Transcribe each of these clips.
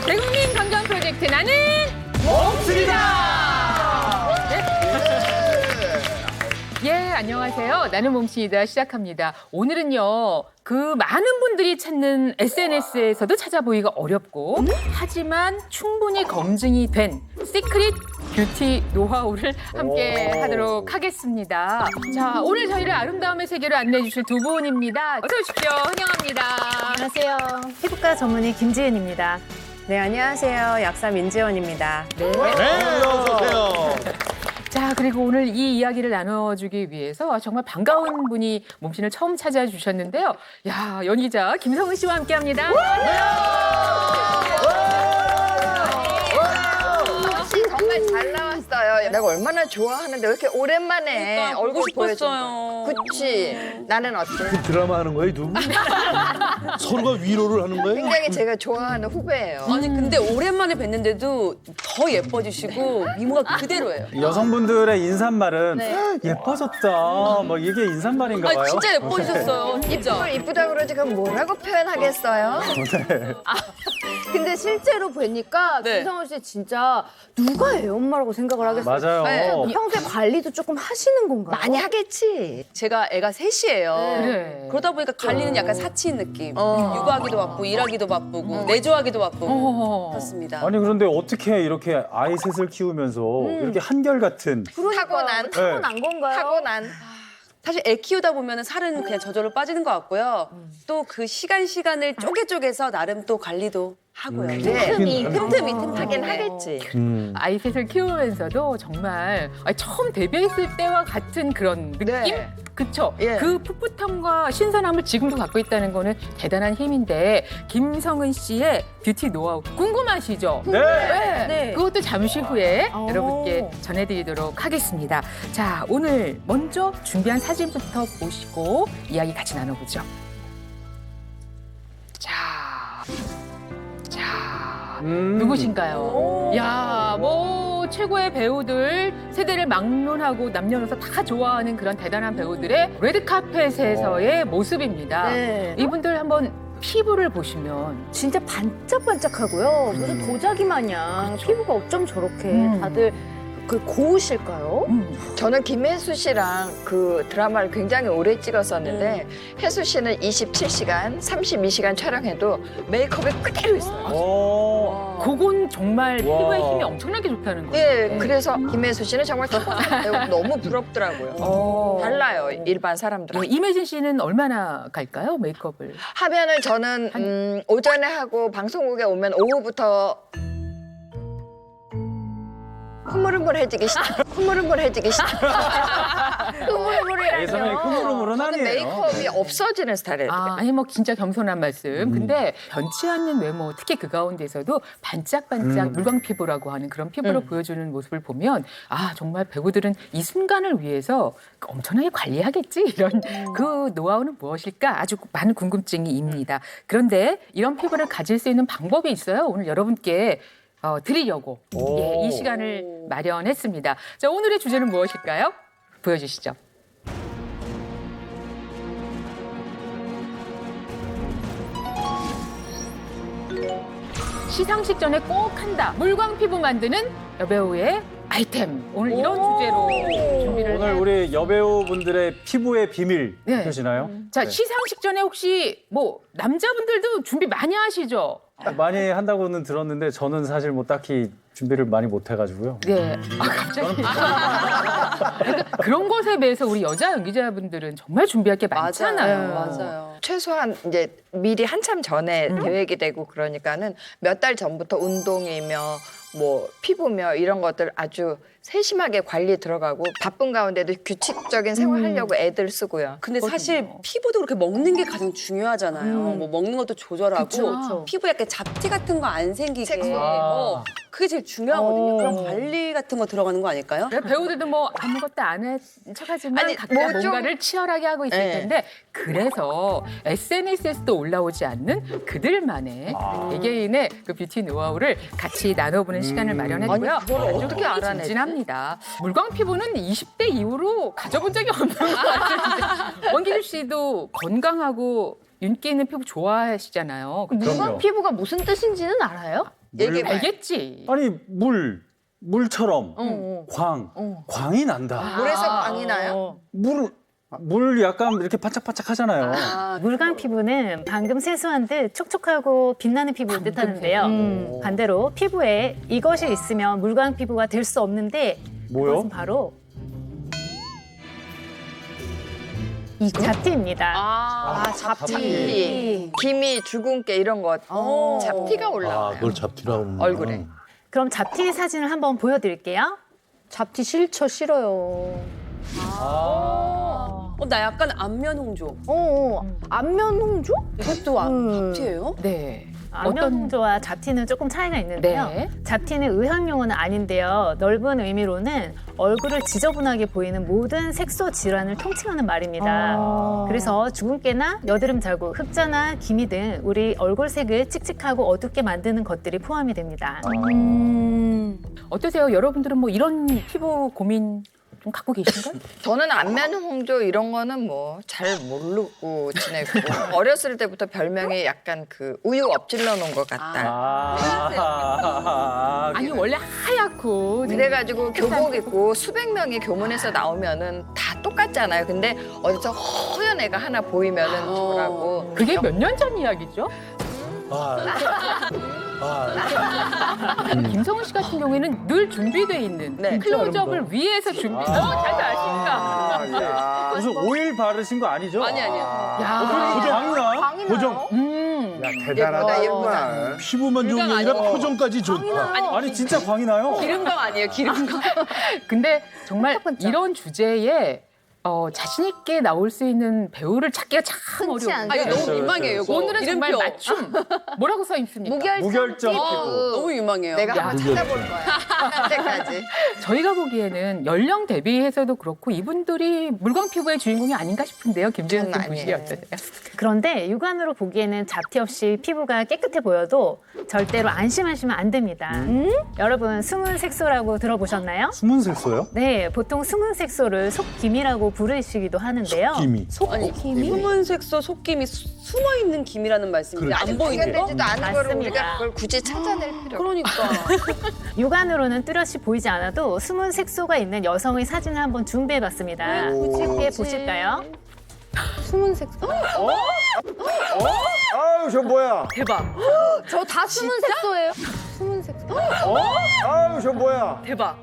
대국민 건강 프로젝트 나는 예, 안녕하세요. 나는 몸신이다 시작합니다. 오늘은요, 그 많은 분들이 찾는 SNS에서도 찾아보기가 어렵고 하지만 충분히 검증이 된 시크릿 뷰티 노하우를 함께 하도록 하겠습니다. 자, 오늘 저희를 아름다움의 세계로 안내해 주실 두 분입니다. 어서 오십시오. 환영합니다. 안녕하세요. 피부과 전문의 김지은입니다. 네, 안녕하세요. 약사 민지원입니다. 네. 어서 오세요. 자, 그리고 오늘 이 이야기를 나눠주기 위해서 정말 반가운 분이 몸신을 처음 찾아주셨는데요. 야, 연기자 김성은 씨와 함께합니다. 씨 정말 잘 나왔어요. 내가 얼마나 좋아하는데 왜 이렇게 오랜만에 얼굴 보여줬어요. 그치? 나는 어때? 드라마 하는 거예요, 두 분? 서로가 위로를 하는 거예요? 굉장히 제가 좋아하는 후배예요. 아니 근데 오랜만에 뵀는데도 더 예뻐지시고 미모가 그대로예요. 여성분들의 인사말은 예뻐졌다. 뭐 이게 인사말인가 봐요. 아 진짜 예뻐지셨어요. 진짜. 이쁘다 그러지 그럼 뭐라고 표현하겠어요? 근데 실제로 뵈니까 네. 김성원 씨 진짜 누가 애 엄마라고 생각을 하겠어요. 맞아요. 네. 평소에 관리도 조금 하시는 건가요? 많이 하겠지. 제가 애가 셋이에요. 그래. 그러다 보니까 관리는 약간 사치인 느낌. 어. 육아하기도 바쁘고 일하기도 바쁘고 내조하기도 바쁘고 어허. 그렇습니다. 아니 그런데 어떻게 이렇게 아이 셋을 키우면서 이렇게 한결같은 타고난. 타고난 건가요? 타고난. 사실 애 키우다 보면 살은 그냥 저절로 빠지는 것 같고요. 또 그 시간을 쪼개서 나름 또 관리도 하고요. 네. 틈틈이 하긴 하겠지. 아이 셋을 키우면서도 정말 처음 데뷔했을 때와 같은 그런 느낌? 네. 그쵸? 예. 그 풋풋함과 신선함을 지금도 갖고 있다는 거는 대단한 힘인데 김성은 씨의 뷰티 노하우 궁금하시죠? 네. 네. 그것도 잠시 후에 오. 여러분께 전해드리도록 하겠습니다. 자, 오늘 먼저 준비한 사진부터 보시고 이야기 같이 나눠보죠. 자, 누구신가요? 야, 뭐 최고의 배우들, 세대를 막론하고 남녀노소 다 좋아하는 그런 대단한 배우들의 레드카펫에서의 모습입니다. 네. 이분들 한번 피부를 보시면 진짜 반짝반짝하고요. 무슨 도자기 마냥 피부가 어쩜 저렇게 음. 다들 그 고우실까요? 저는 김혜수 씨랑 그 드라마를 굉장히 오래 찍었었는데 혜수 씨는 27시간, 32시간 촬영해도 메이크업이 그대로 있어요. 그건 정말 피부에 와. 힘이 엄청나게 좋다는 거예요. 예, 그래서 김혜수 씨는 정말 타고난 배우 너무 부럽더라고요. 달라요, 일반 사람들은. 네, 이매진 씨는 얼마나 갈까요, 메이크업을? 하면은 저는 오전에 하고 방송국에 오면 오후부터 흐물흐물해지기 시작. 흐물흐물해지기 시작. 예전에 흐물흐물이라뇨. 흐물흐물은 저는 아니에요. 메이크업이 없어지는 스타일이에요. 아니 뭐 진짜 겸손한 말씀. 근데 변치 않는 외모, 특히 그 가운데서도 반짝반짝 물광 피부라고 하는 그런 피부를 보여주는 모습을 보면 아 정말 배우들은 이 순간을 위해서 엄청나게 관리하겠지 이런 그 노하우는 무엇일까 아주 많은 궁금증이입니다. 그런데 이런 피부를 가질 수 있는 방법이 있어요. 오늘 여러분께 드리려고 예, 이 시간을 마련했습니다. 자 오늘의 주제는 무엇일까요? 보여주시죠. 시상식 전에 꼭 한다. 물광 피부 만드는 여배우의 아이템. 오늘 이런 주제로 준비를 오늘 우리 여배우분들의 피부의 비밀 네. 펴시나요? 자, 시상식 전에 혹시 뭐 남자분들도 준비 많이 하시죠? 많이 한다고는 들었는데 저는 사실 뭐 딱히 준비를 많이 못 해가지고요. 네. 갑자기. 그러니까 그런 것에 비해서 우리 여자 연기자분들은 정말 준비할 게 많잖아요. 맞아요. 최소한 이제 미리 한참 전에 계획이 되고 그러니까는 몇 달 전부터 운동이며 뭐 피부며 이런 것들 아주 세심하게 관리 들어가고 바쁜 가운데도 규칙적인 생활하려고 애들 쓰고요. 근데 사실 피부도 그렇게 먹는 게 가장 중요하잖아요. 뭐 먹는 것도 조절하고 그쵸. 피부에 약간 잡티 같은 거 안 생기게 색소. 그 그게 제일 중요하거든요. 그럼 관리 같은 거 들어가는 거 아닐까요? 배우들도 뭐 아무것도 안 한 척하지만 아니, 각자 뭐 좀- 뭔가를 치열하게 하고 있을 네. 텐데 그래서 SNS에서도 올라오지 않는 그들만의 개개인의 그 뷰티 노하우를 같이 나눠보는 시간을 마련했고요. 아니, 그걸 어떻게 알아내지? 진진합니다. 물광 피부는 20대 이후로 가져본 적이 없는 것 같은데 원기주 씨도 건강하고 윤기 있는 피부 좋아하시잖아요. 물광 피부가 무슨 뜻인지는 알아요? 얘기해봐요. 알겠지? 아니 물처럼 광이 난다. 물에서 광이 나요? 물 약간 이렇게 바짝바짝하잖아요. 물광 피부는 방금 세수한 듯 촉촉하고 빛나는 피부를 뜻하는데요. 반대로 피부에 이것이 있으면 물광 피부가 될 수 없는데 뭐요? 그것은 바로 잡티입니다. 잡티. 기미, 주근깨 이런 거 잡티가 아, 올라와요. 그걸 잡티라고. 얼굴에. 그럼 잡티 사진을 한번 보여드릴게요. 잡티 싫어요. 나 약간 안면 홍조. 안면 홍조? 이것도 잡티예요? 네. 안면홍조와 잡티는 조금 차이가 있는데요. 네. 잡티는 의학 용어는 아닌데요. 넓은 의미로는 얼굴을 지저분하게 보이는 모든 색소 질환을 통칭하는 말입니다. 그래서 주근깨나 여드름 자국, 흑자나 기미 등 우리 얼굴 색을 칙칙하고 어둡게 만드는 것들이 포함이 됩니다. 어떠세요? 여러분들은 뭐 이런 피부 고민 좀 갖고 계신가요? 저는 안면 홍조 이런 거는 뭐 잘 모르고 지냈고 어렸을 때부터 별명이 약간 그 우유 엎질러 놓은 것 같다. 아니 원래 하얗고 그래가지고 교복 입고 수백 명이 교문에서 나오면은 다 똑같잖아요. 근데 어디서 허연 애가 하나 보이면은 저라고. 그게 몇 년 전 이야기죠? 김성훈 씨 같은 경우에는 늘 준비돼 있는 네. 클로즈업을 위해서 준비. 잘 아십니까? 무슨 오일 바르신 거 아니죠? 아니 아니요. 야, 광이 나? 고정. 대단하다 예쁘다. 피부만 좋은 게 아니라 표정까지 좋다. 아니 진짜 광이 나요? 기름감 아니에요, 기름감. 근데 정말 이런 주제에 자신 있게 나올 수 있는 배우를 찾기가 참 흔치 어려워요. 않죠. 이거 너무 그렇죠, 민망해요, 이거. 오늘은 정말 이름표. 맞춤. 뭐라고 써 있습니까? 무결점 피부. 너무 민망해요. 내가 한번 찾아볼 거야. 한때까지. 저희가 보기에는 연령 대비해서도 그렇고 이분들이 물광 피부의 주인공이 아닌가 싶은데요. 김재현 씨 아니에요. 보시기 어떠세요? 그런데 육안으로 보기에는 잡티 없이 피부가 깨끗해 보여도 절대로 안심하시면 안 됩니다. 여러분 숨은 색소라고 들어보셨나요? 숨은 색소요? 네, 보통 숨은 색소를 속기미라고 부르시기도 하는데요. 김이. 아니, 숨은 색소, 속김이 숨어 있는 김이라는 말씀인데 그렇죠. 안 보이는 거? 발견되지도 않은 거를 맞습니다. 우리가 그걸 굳이 찾아낼 필요. 그러니까. 육안으로는 뚜렷이 보이지 않아도 숨은 색소가 있는 여성의 사진을 한번 준비해봤습니다. 함께 보실까요? 숨은 색소. 아유 저 뭐야? 대박. 저 다 숨은 색소예요? 숨은 색소. 아유 저 뭐야? 대박.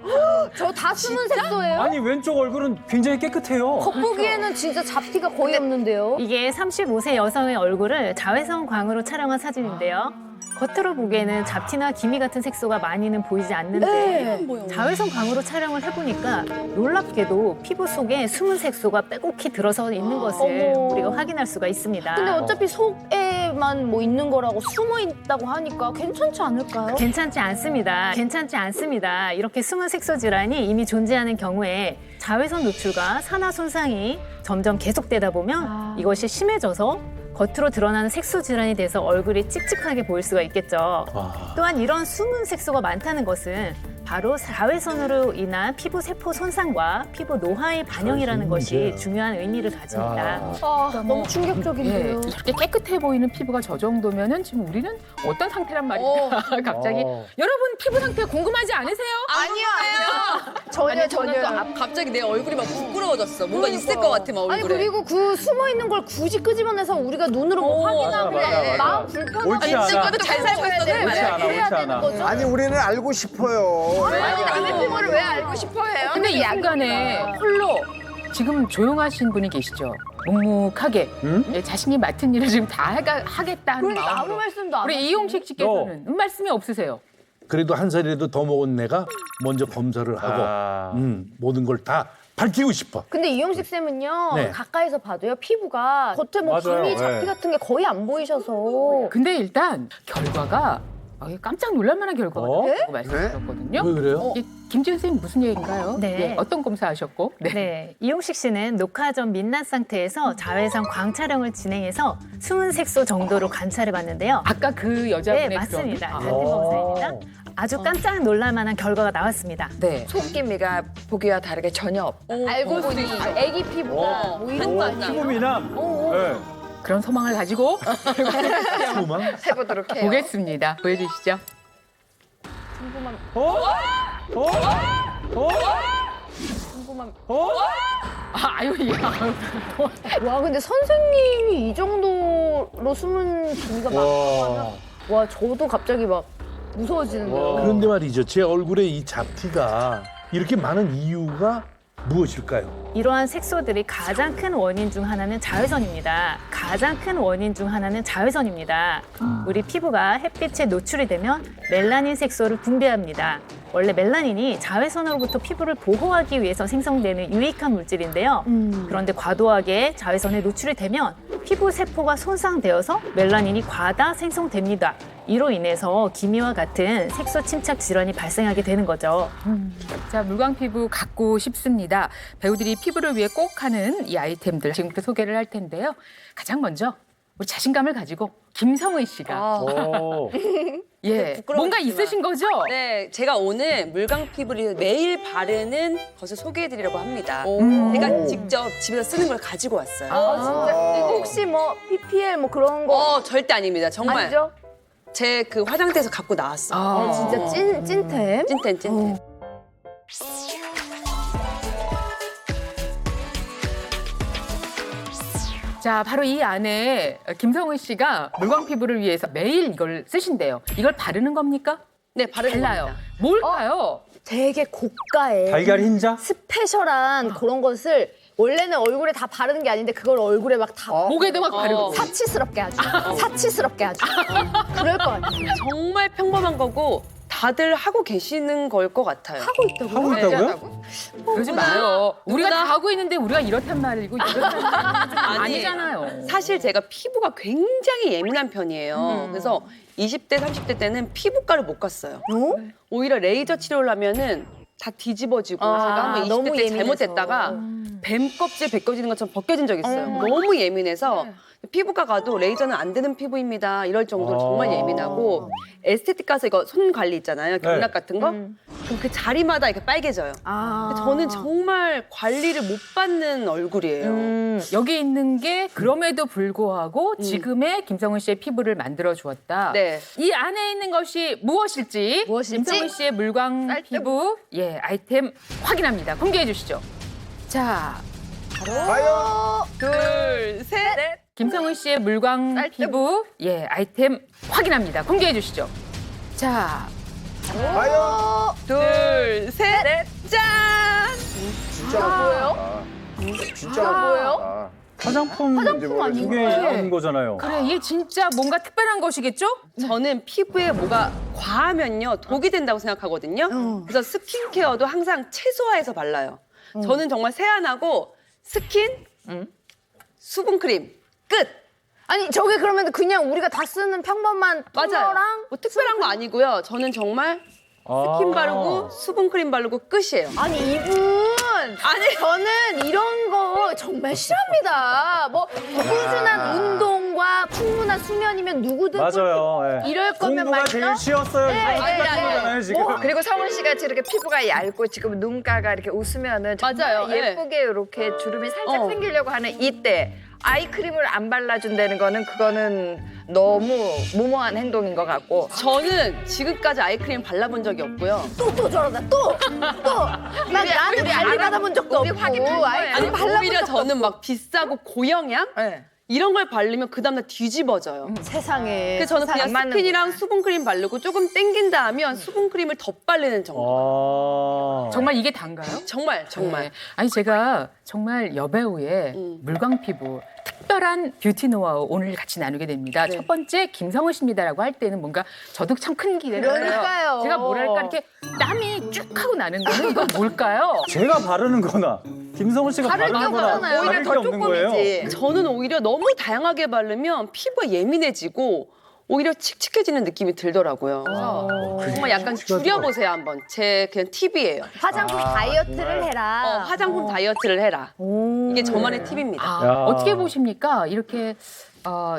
저 다 숨은 색소예요? 아니 왼쪽 얼굴은 굉장히 깨끗해요. 겉보기에는 진짜 잡티가 거의 없는데요. 이게 35세 여성의 얼굴을 자외선 광으로 촬영한 사진인데요. 겉으로 보기에는 잡티나 기미 같은 색소가 많이는 보이지 않는데 자외선 광으로 촬영을 해보니까 놀랍게도 피부 속에 숨은 색소가 빼곡히 들어서 있는 것을 어머. 우리가 확인할 수가 있습니다. 근데 어차피 속에만 뭐 있는 거라고 숨어 있다고 하니까 괜찮지 않을까요? 괜찮지 않습니다. 괜찮지 않습니다. 이렇게 숨은 색소 질환이 이미 존재하는 경우에 자외선 노출과 산화 손상이 점점 계속되다 보면 이것이 심해져서 겉으로 드러나는 색소 질환이 돼서 얼굴이 칙칙하게 보일 수가 있겠죠. 또한 이런 숨은 색소가 많다는 것은 바로 자외선으로 인한 피부 세포 손상과 피부 노화의 반영이라는 것이 중요한 의미를 가집니다. 너무 충격적인데요. 예, 이렇게 깨끗해 보이는 피부가 저 정도면은 지금 우리는 어떤 상태란 말입니까? 갑자기 여러분 피부 상태 궁금하지 않으세요? 아니요. 전혀. 갑자기 내 얼굴이 막 부끄러워졌어. 뭔가 있을 것 같아, 막 아니 얼굴에. 그리고 그 숨어 있는 걸 굳이 끄집어내서 우리가 눈으로 뭐 확인하고 맞아. 마음 불편하고 옳지 않아. 잘 살고 있었는데 옳지 않아, 해야 옳지 되는 않아. 거죠? 아니 우리는 알고 싶어요. 아니 남의 피부를 왜 알고 싶어해요? 근데 이 순간에 홀로 지금 조용하신 분이 계시죠? 묵묵하게 예, 자신이 맡은 일을 지금 다 하겠다 하는 그러니까 아무 마음으로. 말씀도 안 우리 하시고. 이용식 씨께서는 말씀이 없으세요? 그래도 한 살이라도 더 먹은 내가 먼저 검사를 하고 모든 걸 다 밝히고 싶어. 근데 이용식 쌤은요 네. 가까이서 봐도요 피부가 겉에 뭐 맞아요. 기미 잡티 네. 같은 게 거의 안 보이셔서 근데 일단 결과가 이게 깜짝 놀랄만한 결과가 나왔다고 말씀하셨거든요. 왜 그래요? 이게 김지은 선생님 무슨 얘기인가요? 네. 어떤 검사하셨고? 네, 이용식 씨는 녹화 전 민낯 상태에서 자외선 광촬영을 진행해서 숨은 색소 정도로 관찰해 봤는데요. 아까 그 여자분의 네, 맞습니다. 그런- 같은 검사입니다. 아주 깜짝 놀랄 만한 결과가 나왔습니다. 네. 속기미가 보기와 다르게 전혀 없. 알고 보니 애기 피부다. 뭐 이런 거 아니야? 피부미남. 네. 그런 소망을 가지고 소망? 해보도록 해요. 보겠습니다. 보여주시죠. 어? 어? 어? 아유, 야. 와 근데 선생님이 이 정도로 숨은 기미가 많다면 와 저도 갑자기 막 무서워지는데요. 그런데 말이죠. 제 얼굴에 이 잡티가 이렇게 많은 이유가 무엇일까요? 이러한 색소들이 가장 큰 원인 중 하나는 자외선입니다. 가장 큰 원인 중 하나는 자외선입니다. 우리 피부가 햇빛에 노출이 되면 멜라닌 색소를 분비합니다. 원래 멜라닌이 자외선으로부터 피부를 보호하기 위해서 생성되는 유익한 물질인데요. 그런데 과도하게 자외선에 노출이 되면 피부 세포가 손상되어서 멜라닌이 과다 생성됩니다. 이로 인해서 기미와 같은 색소 침착 질환이 발생하게 되는 거죠. 자, 물광 피부 갖고 싶습니다. 배우들이 피부를 위해 꼭 하는 이 아이템들 지금부터 소개를 할 텐데요. 가장 먼저 우리 자신감을 가지고 김성은 씨가 오. 예, 부끄러웠지만. 뭔가 있으신 거죠? 네, 제가 오늘 물광 피부를 매일 바르는 것을 소개해드리려고 합니다. 제가 직접 집에서 쓰는 걸 가지고 왔어요. 진짜 혹시 뭐 PPL 뭐 그런 거 절대 아닙니다. 정말 아니죠? 제 그 화장대에서 갖고 나왔어요. 진짜 찐템. 찐텐. 자, 바로 이 안에 김성은 씨가 물광 피부를 위해서 매일 이걸 쓰신대요. 이걸 바르는 겁니까? 네, 바르는 달라요. 겁니다. 뭘까요? 되게 고가의 달걀 흰자? 스페셜한 그런 것을 원래는 얼굴에 다 바르는 게 아닌데 그걸 얼굴에 막 다 목에도 막 바르고. 사치스럽게 아주 사치스럽게 아주 그럴 것 같아요. 정말 평범한 거고 다들 하고 계시는 걸 것 같아요. 하고 있다고. 하고 있다고요? 그러지 마요. 우리가 누구나- 다 하고 있는데 우리가 이렇단 말이고 이렇단 말이고 아니잖아요. 사실 제가 피부가 굉장히 예민한 편이에요. 그래서 20대, 30대 때는 피부과를 못 갔어요. 오히려 레이저 치료를 하면은 다 뒤집어지고 제가 한번 20대 너무 때 예민해서. 잘못했다가 뱀 껍질 벗겨지는 것처럼 벗겨진 적이 있어요. 너무 예민해서 피부과 가도 레이저는 안 되는 피부입니다. 이럴 정도로 정말 예민하고 에스테틱 가서 이거 손 관리 있잖아요. 경락 같은 거. 그럼 그 자리마다 이렇게 빨개져요. 저는 정말 관리를 못 받는 얼굴이에요. 여기 있는 게 그럼에도 불구하고 지금의 김성은 씨의 피부를 만들어 주었다. 네. 이 안에 있는 것이 무엇일지 김성은 씨의 물광 피부 아이템 확인합니다. 공개해 주시죠. 자, 과연 둘, 셋. 김성은 씨의 물광 피부 아이템 확인합니다. 공개해 주시죠. 자, 과연 둘, 셋. 짠! 진짜 뭐예요? 진짜 뭐예요? 화장품 아니고. 두개 있는 거잖아요. 그래 이게 진짜 뭔가 특별한 것이겠죠? 저는 피부에 뭐가 과하면요 독이 된다고 생각하거든요. 그래서 스킨케어도 항상 최소화해서 발라요. 저는 정말 세안하고 스킨, 수분크림 끝. 아니 저게 그러면 그냥 우리가 다 쓰는 평범한 맞아요. 토너랑 뭐 특별한 거 아니고요. 저는 정말 스킨 바르고 수분크림 바르고 끝이에요. 아니 이분 아니 저는 이런 거 정말 싫어합니다. 뭐 꾸준한 운동과 충분한 수면이면 누구든 맞아요. 예. 이럴 거면 공부가 말이죠. 제일 쉬웠어요. 똑같은 거잖아요, 지금. 그리고 성훈 씨가 이렇게 피부가 얇고 지금 눈가가 이렇게 웃으면은 정말 맞아요. 예. 예쁘게 이렇게 주름이 살짝 생기려고 하는 이때 아이크림을 안 발라준다는 거는 그거는 너무 무모한 행동인 것 같고 저는 지금까지 아이크림 발라본 적이 없고요. 또 저러다 또막 나한테 관리 받아본 적도 우리 없고 확인한 거예요. 아니 아이크림 발라본 오히려 적도 저는 막 비싸고 고영양 네. 이런 걸 바르면 그 다음날 뒤집어져요. 세상에. 그래서 저는 그냥 안 맞는구나. 스킨이랑 수분크림 바르고 조금 땡긴다 하면 수분크림을 덧바르는 정도. 아. 정말 이게 단가요? 정말. 네. 아니 제가 정말 여배우의 물광 피부 특별한 뷰티 노하우 오늘 같이 나누게 됩니다. 첫 번째 김성은 씨입니다라고 할 때는 뭔가 저도 참 큰 기대를 해요. 그러니까요. 제가 뭐랄까 이렇게 땀이 쭉 하고 나는 거는 이건 뭘까요? 제가 바르는 거나 김성훈 씨가 바를 바르는 게 거나 없잖아요. 다를 게 없는 거예요. 조금이지. 저는 오히려 너무 다양하게 바르면 피부가 예민해지고 오히려 칙칙해지는 느낌이 들더라고요. 그래서 정말 약간 줄여보세요 한번. 제 그냥 팁이에요. 화장품 다이어트를 해라. 화장품 다이어트를 해라. 이게 저만의 팁입니다. 아, 어떻게 보십니까? 이렇게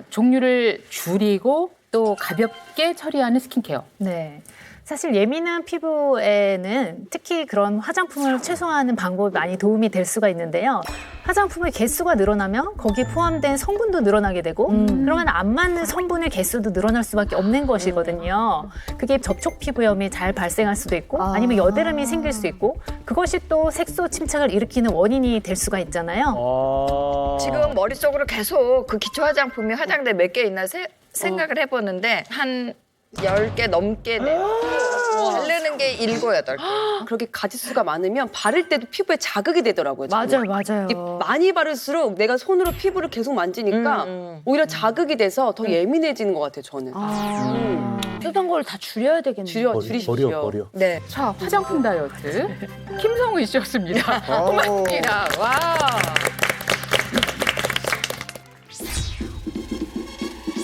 종류를 줄이고 또 가볍게 처리하는 스킨케어. 네. 사실 예민한 피부에는 특히 그런 화장품을 최소화하는 방법이 많이 도움이 될 수가 있는데요. 화장품의 개수가 늘어나면 거기에 포함된 성분도 늘어나게 되고 그러면 안 맞는 성분의 개수도 늘어날 수밖에 없는 것이거든요. 그게 접촉 피부염이 잘 발생할 수도 있고 아니면 여드름이 생길 수 있고 그것이 또 색소 침착을 일으키는 원인이 될 수가 있잖아요. 지금 머릿속으로 계속 그 기초 화장품이 화장대 몇 개 있나 생각을 해보는데 한 10개 넘게 바르는 게 7, 8개. 그렇게 가지수가 많으면 바를 때도 피부에 자극이 되더라고요. 저는. 맞아요. 이게 많이 바를수록 내가 손으로 피부를 계속 만지니까 오히려 자극이 돼서 더 예민해지는 것 같아요. 저는. 쓰던 걸 다 줄여야 되겠네요. 줄이십시오. 버려. 네. 자, 화장품 다이어트 김성우 씨였습니다. 아우. 고맙습니다. 와.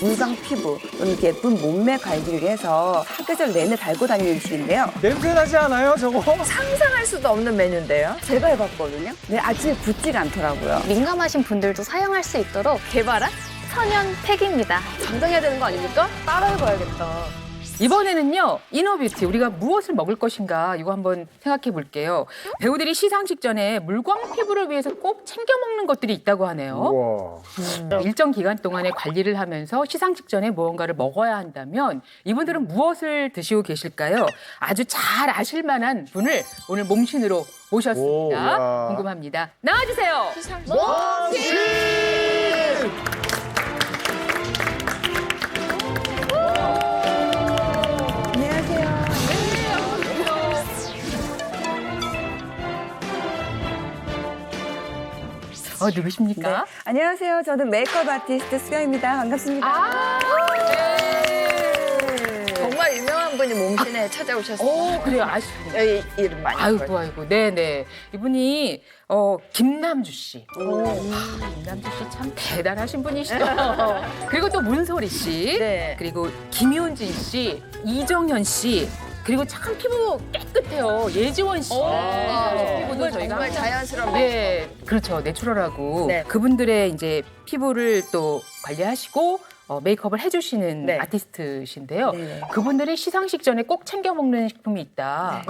물광 피부 또는 예쁜 몸매 관리를 위해서 사계절 내내 달고 다니는 음식인데요. 냄새 나지 않아요, 저거? 상상할 수도 없는 메뉴인데요. 제가 해봤거든요. 네, 아침에 붓지가 않더라고요. 민감하신 분들도 사용할 수 있도록 개발한 천연 팩입니다. 당장해야 되는 거 아닙니까? 따라해봐야겠다. 이번에는요, 이너뷰티, 우리가 무엇을 먹을 것인가, 이거 한번 생각해 볼게요. 배우들이 시상 직전에 물광 피부를 위해서 꼭 챙겨 먹는 것들이 있다고 하네요. 우와. 일정 기간 동안의 관리를 하면서 시상 직전에 무언가를 먹어야 한다면 이분들은 무엇을 드시고 계실까요? 아주 잘 아실 만한 분을 오늘 몸신으로 모셨습니다. 오, 야. 궁금합니다. 나와주세요. 누구십니까? 안녕하세요. 저는 메이크업 아티스트 수경입니다. 반갑습니다. 정말 유명한 분이 몸신에 찾아오셨어요. 오, 그래요. 아시죠? 이름 많이 아이고, 들어요. 아이고. 네네. 이분이, 김남주 씨. 김남주 씨 참 대단하신 분이시죠. 그리고 또 문소리 씨. 네. 그리고 김효진 씨, 이정현 씨. 그리고 참 피부 깨끗해요. 예지원 씨. 피부도 저희가 정말 항상 자연스러운 네, 그렇죠. 내추럴하고 네. 그분들의 이제 피부를 또 관리하시고 메이크업을 해주시는 네. 아티스트신데요. 네. 그분들이 시상식 전에 꼭 챙겨 먹는 식품이 있다.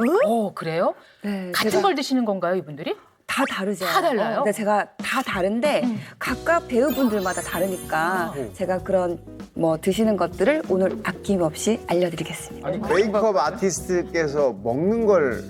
그래요? 네, 같은 제가 걸 드시는 건가요, 이분들이? 다 다르죠. 다 달라요? 네, 제가 다 다른데 각각 배우분들마다 다르니까 제가 그런 뭐 드시는 것들을 오늘 아낌없이 알려드리겠습니다. 메이크업 아티스트께서 먹는 걸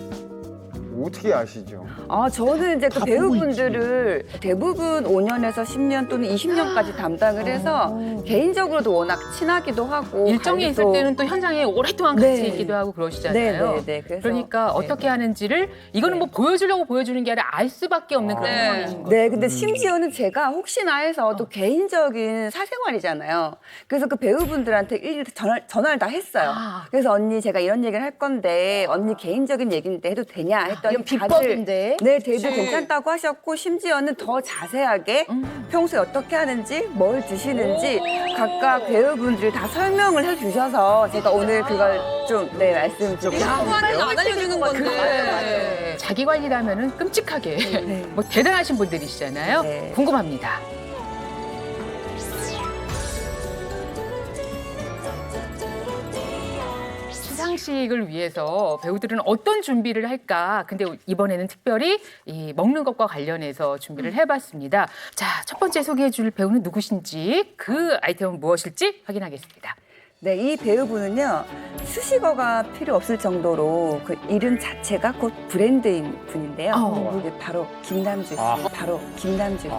어떻게 아시죠? 아, 저는 이제 그 배우분들을 대부분 5년에서 10년 또는 20년까지 담당을 해서 개인적으로도 워낙 친하기도 하고 일정에 있을 관리도- 때는 또 현장에 오랫동안 같이 네. 있기도 하고 그러시잖아요. 네. 그래서 그러니까 어떻게 하는지를 이거는 뭐 보여주려고 보여주는 게 아니라 알 수밖에 없는 그런 상황이신 거죠. 네, 근데 심지어는 제가 혹시나 해서 또 개인적인 사생활이잖아요. 그래서 그 배우분들한테 일일이 전화를 다 했어요. 아. 그래서 언니 제가 이런 얘기를 할 건데 언니 개인적인 얘기인데 해도 되냐 했더니 이건 비법인데. 네, 되도 괜찮다고 하셨고 심지어는 더 자세하게 평소에 어떻게 하는지 뭘 드시는지 각각 배우분들이 다 설명을 해주셔서 제가 오늘 그걸 좀 말씀드리고 후한테는 안 알려주는 건데. 네. 자기 관리라면은 끔찍하게 뭐 대단하신 분들이시잖아요. 네. 궁금합니다. 시상식을 위해서 배우들은 어떤 준비를 할까? 근데 이번에는 특별히 이 먹는 것과 관련해서 준비를 해봤습니다. 자, 첫 번째 소개해줄 배우는 누구신지 그 아이템은 무엇일지 확인하겠습니다. 네, 이 배우분은요 수식어가 필요 없을 정도로 그 이름 자체가 곧 브랜드인 분인데요. 네, 바로 김남주 씨. 바로 김남주 씨.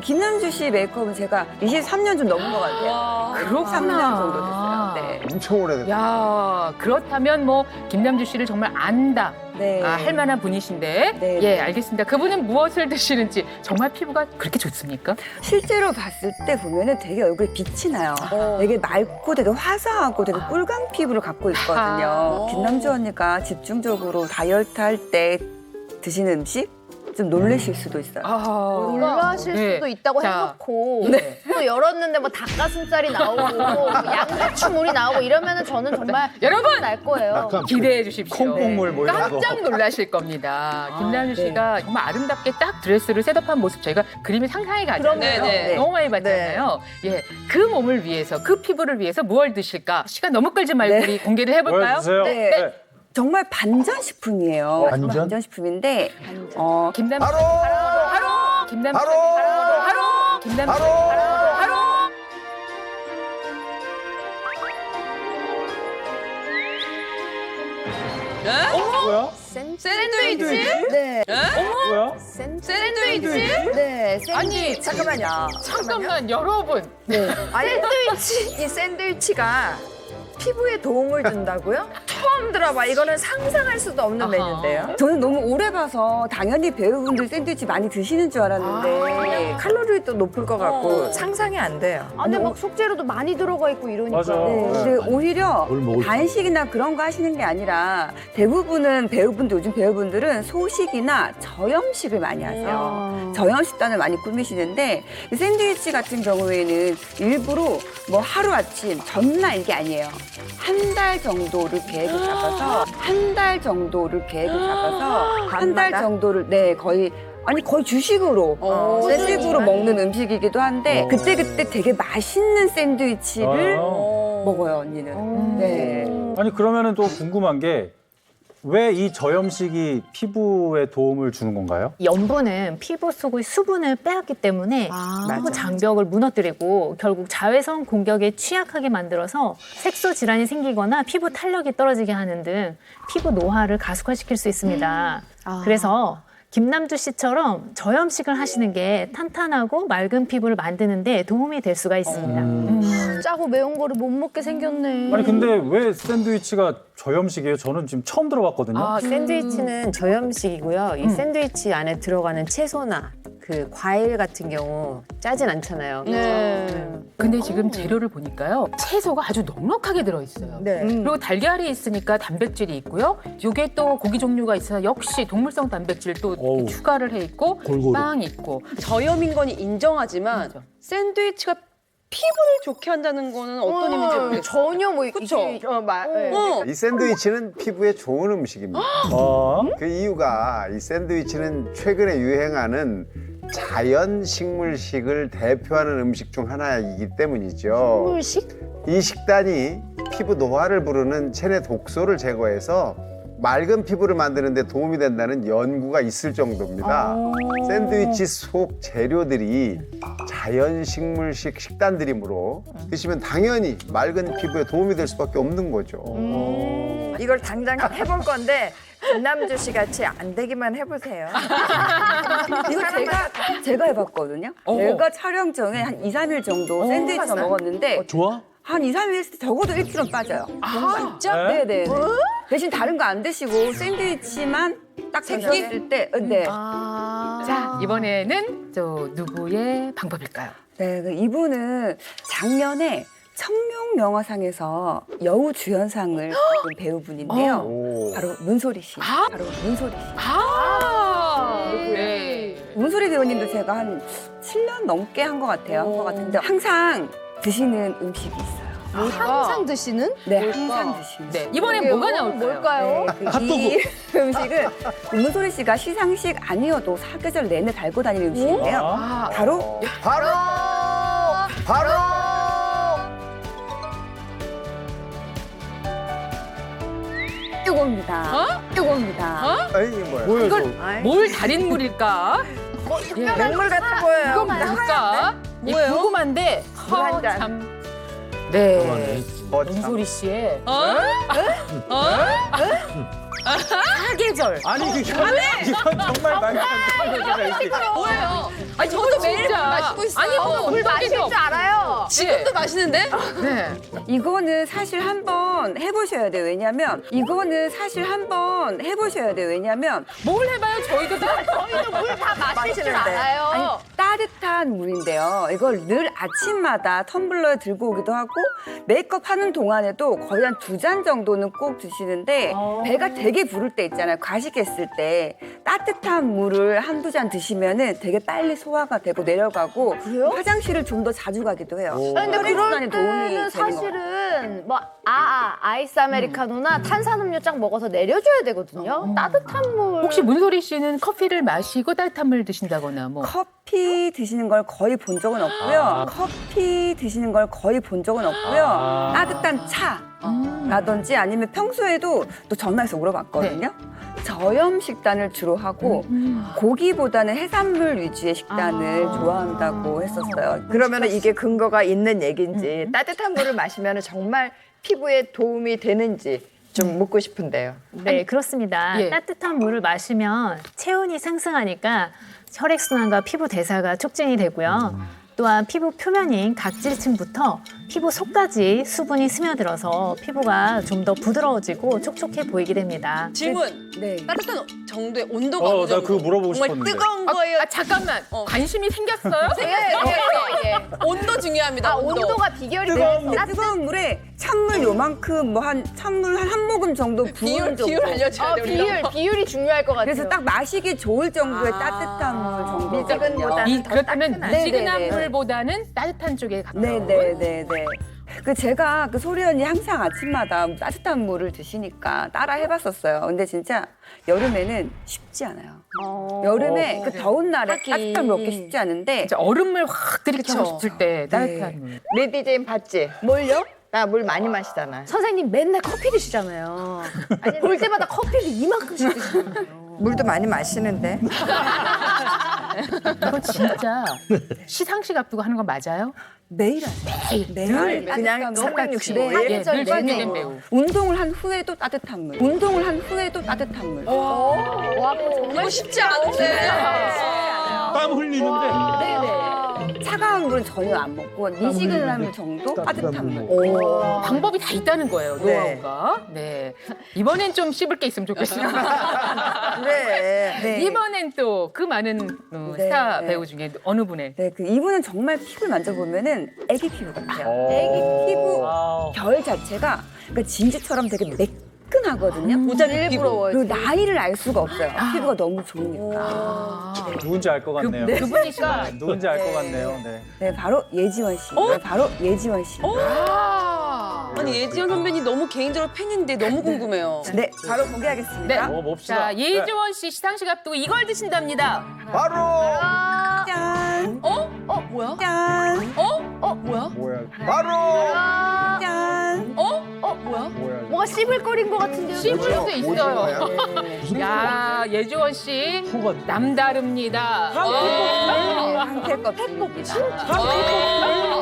김남주 씨 메이크업은 제가 23년 좀 넘은 것 같아요. 그렇구나. 3년 정도 됐어요. 네. 엄청 오래됐다. 야, 그렇다면 뭐 김남주 씨를 정말 안다. 네. 할 만한 분이신데. 네, 예, 네. 알겠습니다. 그분은 무엇을 드시는지 정말 피부가 그렇게 좋습니까? 실제로 봤을 때 보면은 되게 얼굴에 빛이 나요. 되게 맑고 되게 화사하고 되게 꿀광 피부를 갖고 있거든요. 김남주 언니가 집중적으로 다이어트 할 때 드시는 음식 좀 놀라실 수도 있어요. 놀라실 네. 수도 있다고 자, 해놓고 네. 또 열었는데 뭐 닭가슴살이 나오고 뭐 양배추물이 나오고 이러면은 저는 정말 여러분! 날 거예요. 약간 기대해 주십시오. 콩국물 뭐 이런 거. 깜짝 놀라실 겁니다. 김남주 씨가 정말 아름답게 딱 드레스를 셋업한 모습 저희가 그림이 상상이 가잖아요. 네네. 너무 많이 봤잖아요. 예, 그 몸을 위해서, 그 피부를 위해서 무얼 드실까? 시간 너무 끌지 말고 우리 공개를 해볼까요? 보여주세요. 네. 정말 반전식품이에요. 반전? 반전식품인데 김남주 바로 김남주 바로 김남주 바로 뭐야? 샌드위치? 네. 뭐야? 샌드위치? 네. 아니 잠깐만 여러분 샌드위치 이 샌드위치가 피부에 도움을 준다고요? 처음 들어봐. 이거는 상상할 수도 없는 아하. 메뉴인데요. 저는 너무 오래 봐서 당연히 배우분들 샌드위치 많이 드시는 줄 알았는데 칼로리도 높을 것 같고 상상이 안 돼요. 아, 근데 막 속재료도 많이 들어가 있고 이러니까. 맞아. 네, 근데 오히려 뭘 먹을 단식이나 그런 거 하시는 게 아니라 대부분은 배우분들, 요즘 배우분들은 소식이나 저염식을 많이 하세요. 저염 식단을 많이 꾸미시는데 이 샌드위치 같은 경우에는 일부러 뭐 하루아침, 전날 이게 아니에요. 한 달 정도를 계획을 잡아서 한 달 정도를 거의 주식으로 샌드위치로 먹는 음식이기도 한데 그때그때 되게 맛있는 샌드위치를 먹어요, 언니는. 네. 아니 그러면은 또 궁금한 게 왜 이 저염식이 피부에 도움을 주는 건가요? 염분은 피부 속의 수분을 빼앗기 때문에 피부 장벽을 무너뜨리고 결국 자외선 공격에 취약하게 만들어서 색소 질환이 생기거나 피부 탄력이 떨어지게 하는 등 피부 노화를 가속화시킬 수 있습니다. 그래서 김남주 씨처럼 저염식을 하시는 게 탄탄하고 맑은 피부를 만드는 데 도움이 될 수가 있습니다. 짜고 매운 거를 못 먹게 생겼네. 아니 근데 왜 샌드위치가 저염식이에요? 저는 지금 처음 들어봤거든요. 샌드위치는 저염식이고요. 이 샌드위치 안에 들어가는 채소나 그 과일 같은 경우 짜진 않잖아요. 그렇죠? 근데 지금 재료를 보니까요 채소가 아주 넉넉하게 들어있어요. 네. 그리고 달걀이 있으니까 단백질이 있고요. 요게 또 고기 종류가 있어서 역시 동물성 단백질 또 이렇게 어우. 추가를 해 있고 골고루. 빵 있고 저염인 건 인정하지만 맞아. 샌드위치가 피부를 좋게 한다는 거는 어떤 의미인지 모르겠어요. 전혀 뭐 그쵸? 이 샌드위치는 피부에 좋은 음식입니다. 그 이유가 이 샌드위치는 최근에 유행하는 자연 식물식을 대표하는 음식 중 하나이기 때문이죠. 식물식? 이 식단이 피부 노화를 부르는 체내 독소를 제거해서 맑은 피부를 만드는 데 도움이 된다는 연구가 있을 정도입니다. 샌드위치 속 재료들이 자연 식물식 식단들이므로 드시면 당연히 맑은 피부에 도움이 될 수밖에 없는 거죠. 이걸 당장 해볼 건데 김남주 씨 같이 안 되기만 해보세요. 이거 제가 해봤거든요. 제가 촬영 전에 한 2, 3일 정도 샌드위치 먹었는데 좋아? 한 2, 3일 했을 때 적어도 1kg 빠져요. 진짜? 네네. 대신 다른 거 안 드시고 샌드위치만 딱 드셨을 때, 네. 자 이번에는 또 누구의 방법일까요? 네, 그 이분은 작년에 청룡 영화상에서 여우 주연상을 받은 배우분인데요. 오. 바로 문소리 씨. 바로 문소리 씨. 네. 문소리 배우님도 제가 한 7년 넘게 한 것 같아요. 한 것 같은데 항상 드시는 음식이 있어요. 항상 드시는? 네, 항상 드시는. 네 이번엔 뭐가 나올까요? 뭘까요? 이 음식은 문소리 씨가 시상식 아니어도 사계절 내내 달고 다니는 음식인데요. 바로 바로 요겁니다. 요겁니다. 아니 이게 뭐야? 뭐야 이거? 뭘 달인물일까? 맹물 같은 거예요. 이거 뭘까? 뭐예요? 궁금한데 한 잔. 참. 네. 참. 문소리 씨의 사계절. 아니 이건 정말 말도 안 되는 거잖아. 뭐예요? 아니 저도 매일 마시고 있어요. 아니 물 마실 줄 알아요. 지금도 마시는데? 네. 이거는 사실 한번 해보셔야 돼요. 왜냐면 이거는 사실 한번 해보셔야 돼요. 왜냐면 뭘 해봐요? 저희도 다 물 다 마실 줄 마시는데. 알아요. 딱 따뜻한 물인데요. 이걸 늘 아침마다 텀블러에 들고 오기도 하고 메이크업 하는 동안에도 거의 한 2잔 정도는 꼭 드시는데 배가 되게 부를 때 있잖아요. 과식했을 때 따뜻한 물을 한두 잔 드시면은 되게 빨리 소화가 되고 내려가고 화장실을 좀 더 자주 가기도 해요. 아니, 근데 혈액순환에 그럴 도움이 때는 되는 것 같아요. 사실은 뭐 아이스 아메리카노나 탄산음료 쫙 먹어서 내려줘야 되거든요. 따뜻한 물. 혹시 문소리 씨는 커피를 마시고 따뜻한 물 드신다거나 뭐. 커피 드시는 걸 거의 본 적은 없고요. 커피 드시는 걸 거의 본 적은 없고요. 따뜻한 차라든지 아니면 평소에도 또 전화해서 물어봤거든요. 저염 식단을 주로 하고 고기보다는 해산물 위주의 식단을 좋아한다고 했었어요. 그러면 이게 근거가 있는 얘기인지 따뜻한 물을 마시면 정말 피부에 도움이 되는지 좀 묻고 싶은데요. 네, 그렇습니다. 예. 따뜻한 물을 마시면 체온이 상승하니까 혈액순환과 피부 대사가 촉진이 되고요. 또한 피부 표면인 각질층부터 피부 속까지 수분이 스며들어서 피부가 좀 더 부드러워지고 촉촉해 보이게 됩니다. 질문. 네. 따뜻한 정도의 온도가 어느 나 정도? 그거 물어보고 정말 싶었는데. 뜨거운 거예요? 잠깐만. 관심이 생겼어요? 온도 중요합니다. 온도가 비결이 뜨거운, 뜨거운 물에 찬물 요만큼 뭐 한 찬물 한 모금 정도 부은 정도. 비율 알려줘야 돼요. 비율이 중요할 것 같아요. 그래서 딱 마시기 좋을 정도의 따뜻한 물 정도거든요. 그렇다면 따뜻한. 미지근한 네네네. 물보다는 따뜻한 쪽에 가까운. 네네네네. 그 제가 그 소리 언니 항상 아침마다 따뜻한 물을 드시니까 따라 해봤었어요. 근데 진짜 여름에는 쉽지 않아요. 여름에 그 더운 날에 따뜻한 물 먹기 쉽지 않은데 진짜 얼음물 확 들이켜고 싶을 때 따뜻한 물. 레디 제인 봤지? 뭘요? 나 물 많이 마시잖아. 선생님 맨날 커피 드시잖아요. 볼 때마다 커피를 이만큼씩 드시잖아요. 물도 많이 마시는데. 이거 진짜 시상식 앞두고 하는 거 맞아요? 매일 하세요. 매일 그냥 따뜻한 물. 365일. 예, 늘 네. 준비된 배우. 운동을 한 후에도 따뜻한 물. 운동을 한 후에도 따뜻한 물. 와, 그거 정말 이거 쉽지 않은데. 땀 흘리는데. 차가운 물은 전혀 안 먹고 미지근한 물 정도 따뜻한 물. 방법이 다 있다는 거예요, 네. 노하우가. 네. 이번엔 좀 씹을 게 있으면 좋겠어요. 네. 이번엔 또 그 많은 네, 스타 네. 배우 중에 어느 분의 네, 그 이분은 정말 피부를 만져보면은 애기 피부 같아요. 어. 애기 피부 와우. 결 자체가 그러니까 진주처럼 되게 매끈하거든요. 모자리 피부. 그리고 나이를 알 수가 없어요. 피부가 너무 좋으니까. 누군지 알 것 같네요. 그분이시가 누군지 알 것 같네요. 네. 네, 바로 예지원 씨. 네, 바로 예지원 씨. 아니 예지연 선배님 너무 개인적으로 팬인데 너무 궁금해요. 네, 바로 공개하겠습니다. 봅시다. 자, 예지원 씨 시상식 앞두고 이걸 드신답니다. 바로 짠, 뭐야? 짠, 뭐야? 뭐야? 바로 짠. 뭐야? 뭐야? 뭐가 씹을 거린 것 같은데요? 씹을 수 있어요. 뭐야? 야, 예지원 씨 코가 남다릅니다. 황태 껍질입니다.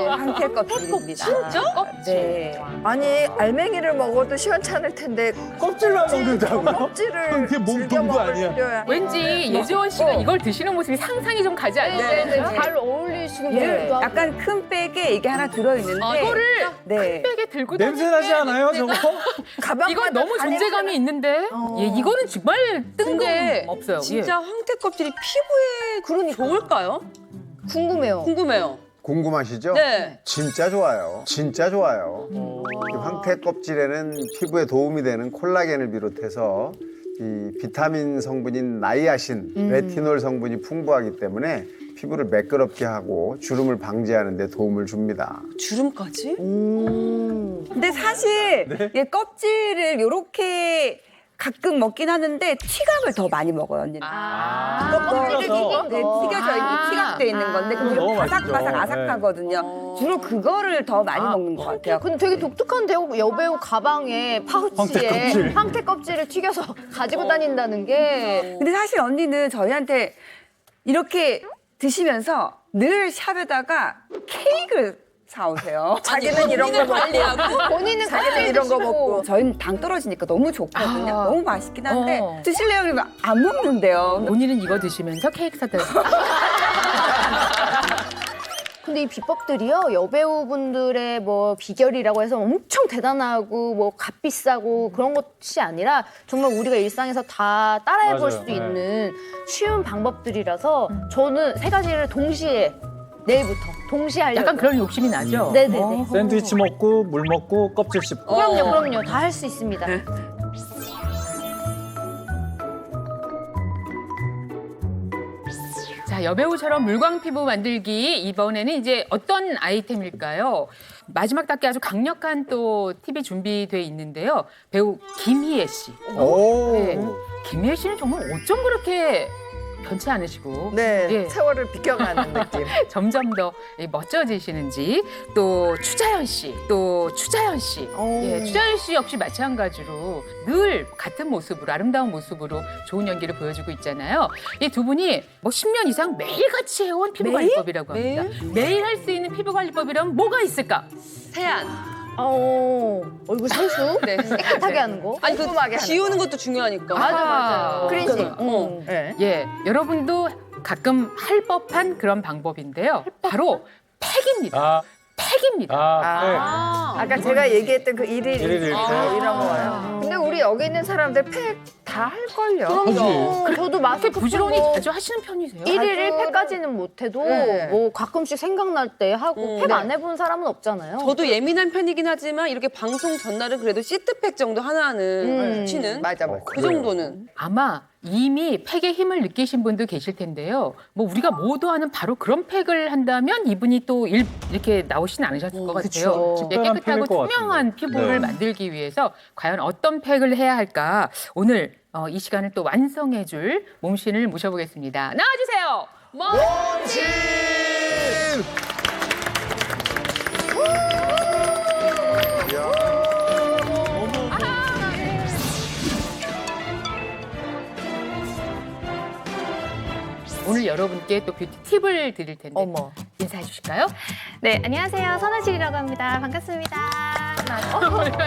황태 껍질입니다. 진짜? 네. 아니 알맹이를 먹어도 시원찮을 텐데 껍질만 먹는다고요? 껍질을 그게 몸통도 아니야. 왠지 예지원 씨가 이걸 드시는 모습이 상상이 좀 가지 않나요? 잘 어울리시는 예, 분도 하고. 약간 큰 백에 이게 하나 들어있는데 이거를 네. 백에 들고 냄새 나지 않아요, 저거? 이거 너무 존재감이 있는데 예, 이거는 정말 근데 뜬금없어요. 진짜 황태 껍질이 피부에 좋을까요? 궁금해요. 궁금해요. 궁금하시죠? 네. 진짜 좋아요. 진짜 좋아요. 이 황태 껍질에는 피부에 도움이 되는 콜라겐을 비롯해서 이 비타민 성분인 나이아신, 레티놀 성분이 풍부하기 때문에 피부를 매끄럽게 하고 주름을 방지하는 데 도움을 줍니다. 주름까지? 근데 사실 이 껍질을 이렇게 가끔 먹긴 하는데 티각을 더 많이 먹어요, 언니는. 껍질을 튀겨서? 네, 튀겨져 있고 티각돼 있는 건데 그게 너무 바삭바삭 맛있죠. 아삭하거든요. 주로 그거를 더 많이 먹는 것 같아요. 근데 되게 독특한 여배우 가방에 파우치에 황태 껍질을 튀겨서 가지고 다닌다는 게 근데 사실 언니는 저희한테 이렇게 드시면서 늘 샵에다가 케이크를 사오세요. 자기는 이런 거 관리하고 본인은 자기는 이런 거 먹고 저희는 당 떨어지니까 너무 좋거든요. 아. 너무 맛있긴 한데 어. 드실래요? 그러면 안 먹는데요. 본인은 이거 드시면서 케이크 사다 근데 근데 이 비법들이요 여배우분들의 뭐 비결이라고 해서 엄청 대단하고 뭐 값비싸고 그런 것이 아니라 정말 우리가 일상에서 다 따라해볼 맞아요. 수 있는 쉬운 방법들이라서 저는 세 가지를 동시에 내일부터 동시에 하려고. 약간 그런 욕심이 나죠? 네네네. 샌드위치 먹고 물 먹고 껍질 씹고. 그럼요 다 할 수 있습니다. 자, 여배우처럼 물광 피부 만들기 이번에는 이제 어떤 아이템일까요? 마지막 닦기 아주 강력한 또 팁이 준비돼 있는데요. 배우 김희애 씨. 오. 네. 김희애 씨는 정말 어쩜 그렇게 변치 않으시고 네, 예. 세월을 비껴가는 느낌. 점점 더 멋져지시는지. 또 추자연 씨, 예, 추자연 씨 역시 마찬가지로 늘 같은 모습으로 아름다운 모습으로 좋은 연기를 보여주고 있잖아요. 이 두 분이 뭐 10년 이상 매일 같이 해온 피부관리법이라고 합니다. 매일 할 수 있는 피부관리법이라면 뭐가 있을까? 세안. 얼굴 상수 네. 깨끗하게 하는 거. 아니 그 꼼꼼하게 하는 지우는 것도 중요하니까. 맞아요. 클렌징. 네. 예, 여러분도 가끔 할 법한 그런 방법인데요. 바로 팩입니다. 아, 팩입니다. 아까 제가 얘기했던 그 일일 일일 일팩. 이런 거예요. 근데 우리 여기 있는 사람들 팩 다 할걸요. 그럼요. 저도 마스크 부지런히 쓰고 자주 하시는 편이세요? 일일 1팩까지는 못해도 네. 뭐 가끔씩 생각날 때 하고 팩 안 해본 사람은 없잖아요. 저도 예민한 편이긴 하지만 이렇게 방송 전날은 그래도 시트팩 정도 하나는 치는 맞아. 그 정도는. 아마 이미 팩의 힘을 느끼신 분도 계실 텐데요. 뭐 우리가 모두하는 바로 그런 팩을 한다면 이분이 또 이렇게 나오진 않으셨을 것 같아요. 예, 특별한 깨끗하고 팩일 것 투명한 같은데. 피부를 네. 만들기 위해서 과연 어떤 팩을 해야 할까? 오늘 이 시간을 또 완성해줄 몸신을 모셔보겠습니다. 나와주세요. 몸신! 오늘 여러분께 또 뷰티 팁을 드릴 텐데 인사해 주실까요? 네, 안녕하세요. 선아실이라고 합니다. 반갑습니다. 반갑습니다.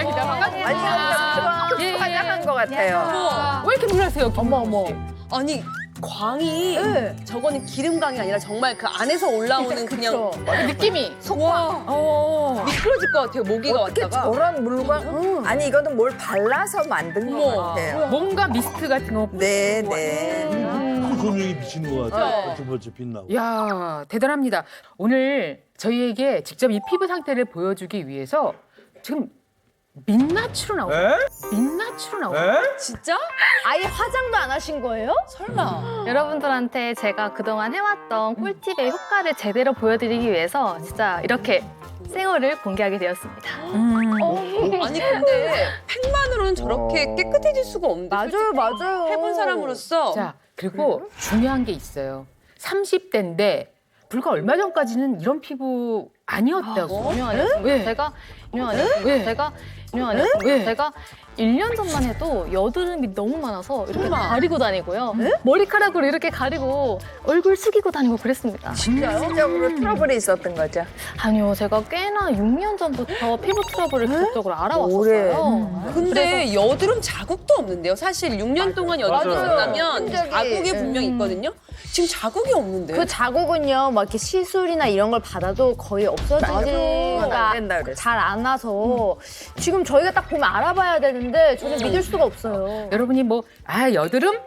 아니요, 화장한 것 같아요. 왜 이렇게 놀라세요? 어머. 아니 광이 저거는 기름광이 아니라 정말 그 안에서 올라오는 그냥 느낌이. 와 미끄러질 것 같아요. 모기가 어떻게 왔다가. 저런 물광? 아니 이거는 뭘 발라서 만든 것 같아요. 뭔가 미스트 같은 거. 네. 조명이 비치는 것 같아. 벌쩍벌쩍 빛나고. 야, 대단합니다. 오늘 저희에게 직접 이 피부 상태를 보여주기 위해서 지금 민낯으로 나오고 민낯으로 나오고 진짜? 아예 화장도 안 하신 거예요? 설마. 여러분들한테 제가 그동안 해왔던 꿀팁의 효과를 제대로 보여드리기 위해서 진짜 이렇게 생얼을 공개하게 되었습니다. 아니 근데 팩만으로는 저렇게 깨끗해질 수가 없는데. 맞아요. 해본 사람으로서. 자, 그리고 중요한 게 있어요. 30대인데 불과 얼마 전까지는 이런 피부 아니었다고. 왜? 제가 왜? 제가 1년 전만 해도 여드름이 너무 많아서 이렇게 가리고 다니고요. 머리카락으로 이렇게 가리고 얼굴 숙이고 다니고 그랬습니다. 실질적으로 트러블이 있었던 거죠. 아니요, 제가 꽤나 6년 전부터 피부 트러블을 계속적으로 알아왔었어요. 근데 여드름 자국도 없는데요. 사실 6년 동안 여드름 맞아요. 있었다면 흔적이, 자국이 분명히 있거든요. 지금 자국이 없는데. 그 자국은요, 막 이렇게 시술이나 이런 걸 받아도 거의 없어지지가 안 된다 그랬어. 잘 안 와서 지금 저희가 딱 보면 알아봐야 되는데 저는 믿을 수가 없어요. 여러분이 여드름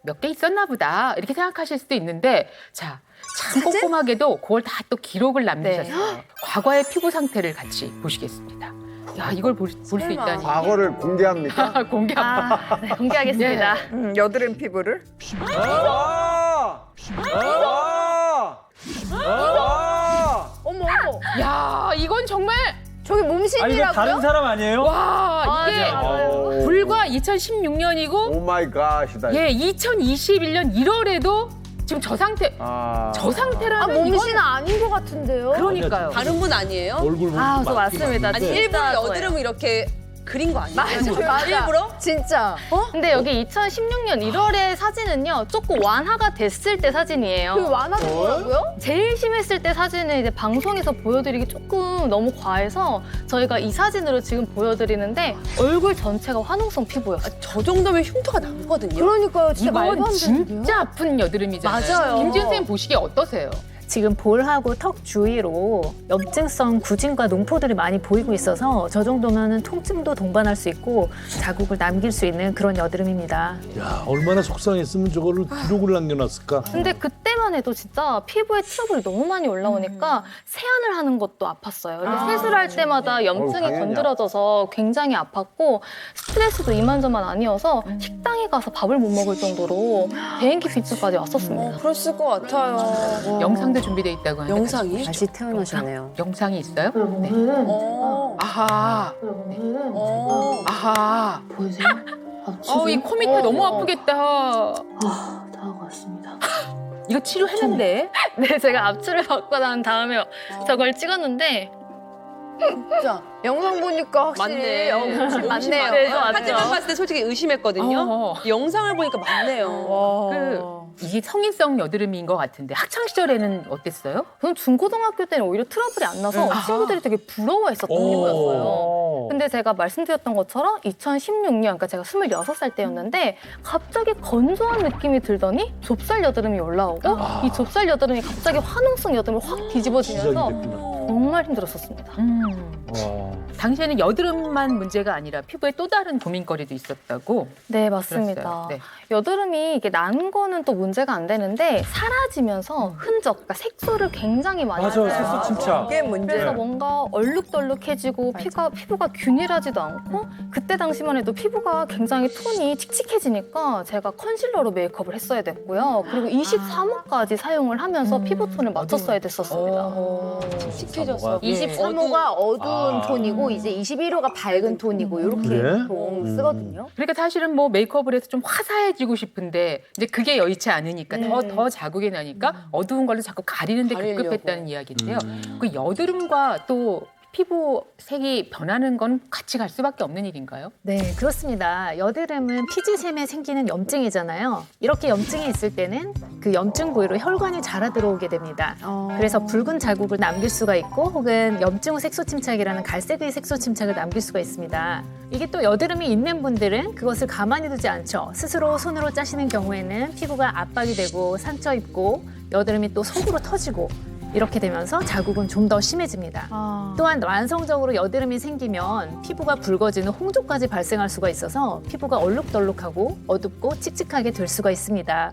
몇 개 있었나 보다 이렇게 생각하실 수도 있는데 자, 참 꼼꼼하게도 그걸 다 또 기록을 남기셨어요. 과거의 피부 상태를 같이 보시겠습니다. 야, 이걸 볼 수 있다니. 과거를 공개합니까? 공개. 네, 공개하겠습니다. 여드름 피부를. 어머. 야, 이건 정말 저기 아니 이거 몸신이라고요? 다른 사람 아니에요? 와, 이게 불과 2016년이고 오 마이 갓이다. 2021년 1월에도 지금 저 상태라면 몸신 아닌 것 같은데요? 그러니까요. 다른 분 아니에요? 얼굴 보면 저 맞습니다. 아니 진짜 일부러 저예요. 여드름을 이렇게 그린 거 아니에요? 맞아. 일부러? 진짜. 근데 여기 2016년 1월의 사진은요, 조금 완화가 됐을 때 사진이에요. 그 완화되더라고요? 제일 심했을 때 사진을 이제 방송에서 보여드리기 조금 너무 과해서 저희가 이 사진으로 지금 보여드리는데 얼굴 전체가 화농성 피부였어요. 저 정도면 흉터가 남거든요. 그러니까요. 진짜 말도 이건 안 되는데요? 진짜 아픈 여드름이잖아요. 맞아요. 김지은 선생님 보시기에 어떠세요? 지금 볼하고 턱 주위로 염증성 구진과 농포들이 많이 보이고 있어서 저 정도면은 통증도 동반할 수 있고 자국을 남길 수 있는 그런 여드름입니다. 야, 얼마나 속상했으면 저거를 기록을 남겨놨을까. 근데 그때만 해도 진짜 피부에 트러블이 너무 많이 올라오니까 세안을 하는 것도 아팠어요. 이렇게 세수를 할 때마다 염증이 당연히 건드려져서 굉장히 아팠고 스트레스도 이만저만 아니어서 식당에 가서 밥을 못 먹을 정도로 비행기 빚까지 왔었습니다. 그랬을 것 같아요. 영상도 준비돼 있다고 하는데 영상이? 다시 태어나셨네요. 영상이 있어요? 네. 아하. 네. 아하. 보이세요? 이 코 밑에 너무 아프겠다. 다 왔습니다. 이거 치료했는데? 네, 제가 압출을 받고 난 다음에 저걸 찍었는데 진짜. 영상 보니까 확실히 맞네. 맞네요. 네, 맞죠. 사진만 봤을 때 솔직히 의심했거든요. 영상을 보니까 맞네요. 이게 성인성 여드름인 것 같은데 학창 시절에는 어땠어요? 저는 중고등학교 때는 오히려 트러블이 안 나서 친구들이 되게 부러워했었던 피부였어요. 근데 제가 말씀드렸던 것처럼 2016년, 그러니까 제가 26살 때였는데 갑자기 건조한 느낌이 들더니 좁쌀 여드름이 올라오고 이 좁쌀 여드름이 갑자기 화농성 여드름을 확 뒤집어지면서 시작이 됐구나. 정말 힘들었었습니다. 당시에는 여드름만 문제가 아니라 피부에 또 다른 고민거리도 있었다고. 네, 맞습니다. 들었어요. 네. 여드름이 이게 난 거는 또 문제가 안 되는데 사라지면서 흔적, 그러니까 색소를 굉장히 많이 맞아요. 내요. 색소 침착. 그게 문제. 그래서 뭔가 얼룩덜룩해지고 피부가 균일하지도 않고 그때 당시만 해도 피부가 굉장히 톤이 칙칙해지니까 제가 컨실러로 메이크업을 했어야 됐고요. 그리고 23호까지 사용을 하면서 피부톤을 맞췄어야 됐었습니다. 칙칙해졌어. 23호가 어두운 톤이고 이제 21호가 밝은 톤이고 이렇게 그래? 보통 쓰거든요. 그러니까 사실은 뭐 메이크업을 해서 좀 화사해지고 싶은데 이제 그게 여의치 않으니까 더 자국이 나니까 어두운 걸로 자꾸 가리는데 급급했다는 이야기인데요. 그 여드름과 또 피부 색이 변하는 건 같이 갈 수밖에 없는 일인가요? 네, 그렇습니다. 여드름은 피지샘에 생기는 염증이잖아요. 이렇게 염증이 있을 때는 그 염증 부위로 혈관이 자라 들어오게 됩니다. 그래서 붉은 자국을 남길 수가 있고 혹은 염증 후 색소 침착이라는 갈색의 색소 침착을 남길 수가 있습니다. 이게 또 여드름이 있는 분들은 그것을 가만히 두지 않죠. 스스로 손으로 짜시는 경우에는 피부가 압박이 되고 상처 입고 여드름이 또 속으로 터지고 이렇게 되면서 자국은 좀 더 심해집니다. 또한 만성적으로 여드름이 생기면 피부가 붉어지는 홍조까지 발생할 수가 있어서 피부가 얼룩덜룩하고 어둡고 칙칙하게 될 수가 있습니다.